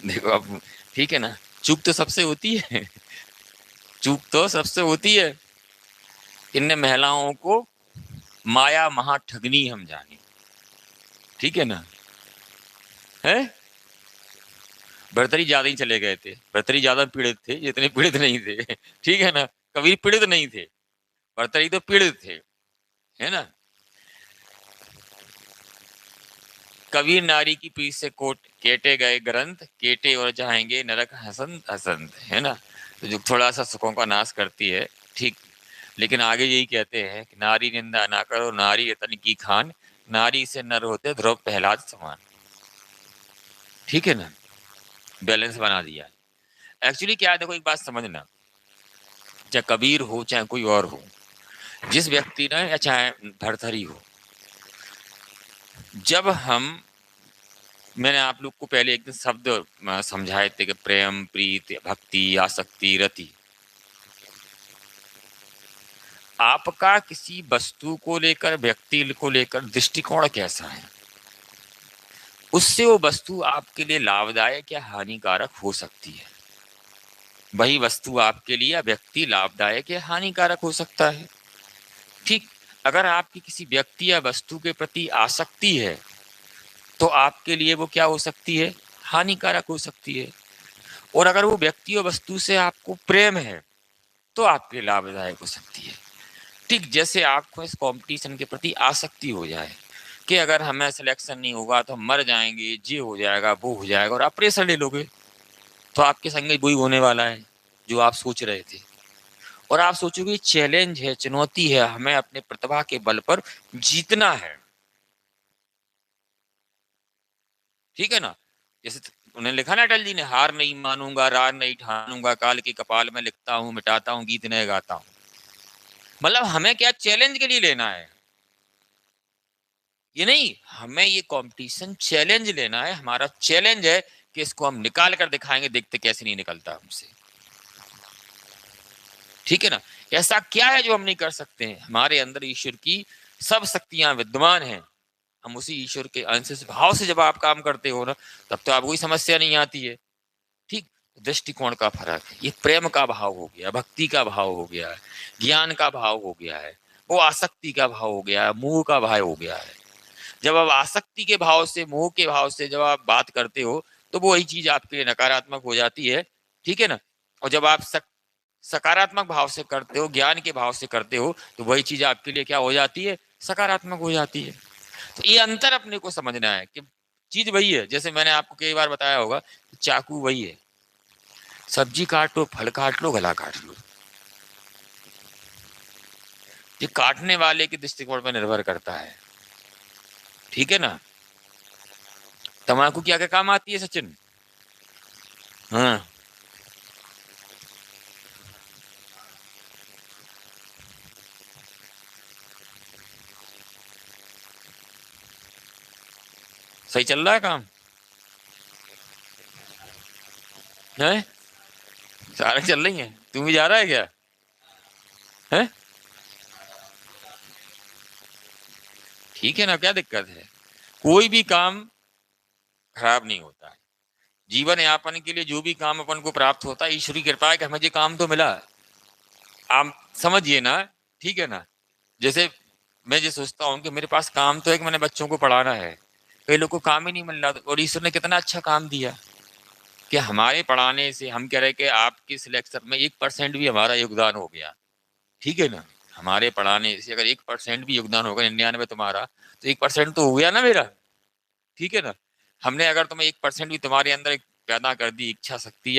देखो अब, ठीक है ना, चूक तो सबसे होती है, चूक तो सबसे होती है। इन महिलाओं को माया महा ठगनी हम जाने, ठीक है ना, है, भर्तरी ज्यादा ही चले गए थे, भर्तरी ज्यादा पीड़ित थे, जितने पीड़ित नहीं थे, ठीक है ना, कबीर पीड़ित नहीं थे, भर्तरी तो पीड़ित थे, है ना। कबीर नारी की पीठ से कोट केटे गए ग्रंथ, केटे और जाएंगे नरक हसंत हसंत, है ना। तो जो थोड़ा सा सुखों का नाश करती है, ठीक, लेकिन आगे यही कहते हैं कि नारी निंदा ना करो, नारी रतन की खान, नारी से नर होते ध्रुव प्रहलाद समान, ठीक है ना, बैलेंस बना दिया। एक्चुअली क्या है, देखो एक बात समझना, चाहे कबीर हो चाहे कोई और हो, जिस व्यक्ति ने, या चाहे भरथरी हो, जब हम, मैंने आप लोग को पहले एक दिन शब्द समझाए थे कि प्रेम, प्रीति, भक्ति, आसक्ति, रति, आपका किसी वस्तु को लेकर, व्यक्ति को लेकर दृष्टिकोण कैसा है, उससे वो वस्तु आपके लिए लाभदायक या हानिकारक हो सकती है। वही वस्तु आपके लिए या व्यक्ति लाभदायक या हानिकारक हो सकता है, ठीक। अगर आपकी किसी व्यक्ति या वस्तु के प्रति आसक्ति है, तो आपके लिए वो क्या हो सकती है, हानिकारक हो सकती है। और अगर वो व्यक्ति और वस्तु से आपको प्रेम है, तो आपके लिए लाभदायक हो सकती है। ठीक जैसे आपको इस कंपटीशन के प्रति आसक्ति हो जाए कि अगर हमें सिलेक्शन नहीं होगा तो हम मर जाएंगे, ये हो जाएगा वो हो जाएगा, और आप प्रेशर ले लोगे, तो आपके संग वही होने वाला है जो आप सोच रहे थे। और आप सोचोगे चैलेंज है, चुनौती है, हमें अपने प्रतिभा के बल पर जीतना है। ठीक है ना? जैसे उन्हें लिखा ना अटल जी ने, हार नहीं मानूंगा, रार नहीं ठानूंगा, काल के कपाल में लिखता हूं, मिटाता हूं, गीत नए गाता हूं। मतलब हमें क्या चैलेंज के लिए लेना है, ये नहीं, हमें ये कंपटीशन चैलेंज लेना है। हमारा चैलेंज है कि इसको हम निकाल कर दिखाएंगे, देखते कैसे नहीं निकलता हमसे। ठीक है ना? ऐसा क्या है जो हम नहीं कर सकते हैं? हमारे अंदर ईश्वर की सब शक्तियां विद्यमान हैं। हम उसी ईश्वर के अंश से, भाव से जब आप काम करते हो ना, तब तो आपको कोई समस्या नहीं आती है। ठीक, दृष्टिकोण का फर्क है। ये प्रेम का भाव हो गया, भक्ति का भाव हो गया है, ज्ञान का भाव हो गया है, वो आसक्ति का भाव हो गया है, मोह का भाव हो गया है। जब आप आसक्ति के भाव से, मोह के भाव से जब आप बात करते हो, तो वो वही चीज आपके लिए नकारात्मक हो जाती है। ठीक है ना? और जब आप सकारात्मक भाव से करते हो, ज्ञान के भाव से करते हो, तो वही चीज आपके लिए क्या हो जाती है? सकारात्मक हो जाती है। तो ये अंतर अपने को समझना है कि चीज वही है। जैसे मैंने आपको कई बार बताया होगा, चाकू वही है, सब्जी काट लो, फल काट लो, गला काट लो, ये काटने वाले के दृष्टिकोण पर निर्भर करता है। ठीक है ना? तम्बाकू क्या क्या काम आती है सचिन? हाँ, सही चल रहा है काम है? सारे चल रही है, तू भी जा रहा है क्या? है? ठीक है ना, क्या दिक्कत है? कोई भी काम खराब नहीं होता है। जीवन यापन के लिए जो भी काम अपन को प्राप्त होता है, ईश्वरी कृपा है कि हमें ये काम तो मिला। आप समझिए ना। ठीक है ना? जैसे मैं ये सोचता हूँ कि मेरे पास काम तो है कि मैंने बच्चों को पढ़ाना है, कई लोग को काम ही नहीं मिल रहा, और ईश्वर ने कितना अच्छा काम दिया कि हमारे पढ़ाने से, हम कह रहे कि आपके सिलेक्शन में 1% भी हमारा योगदान हो गया। ठीक है ना? हमारे पढ़ाने से अगर 1% भी योगदान होगा 99 तुम्हारा, तो 1% तो हो गया ना मेरा। ठीक है ना? हमने अगर तुम्हें 1% भी तुम्हारे अंदर पैदा कर दी इच्छा शक्ति,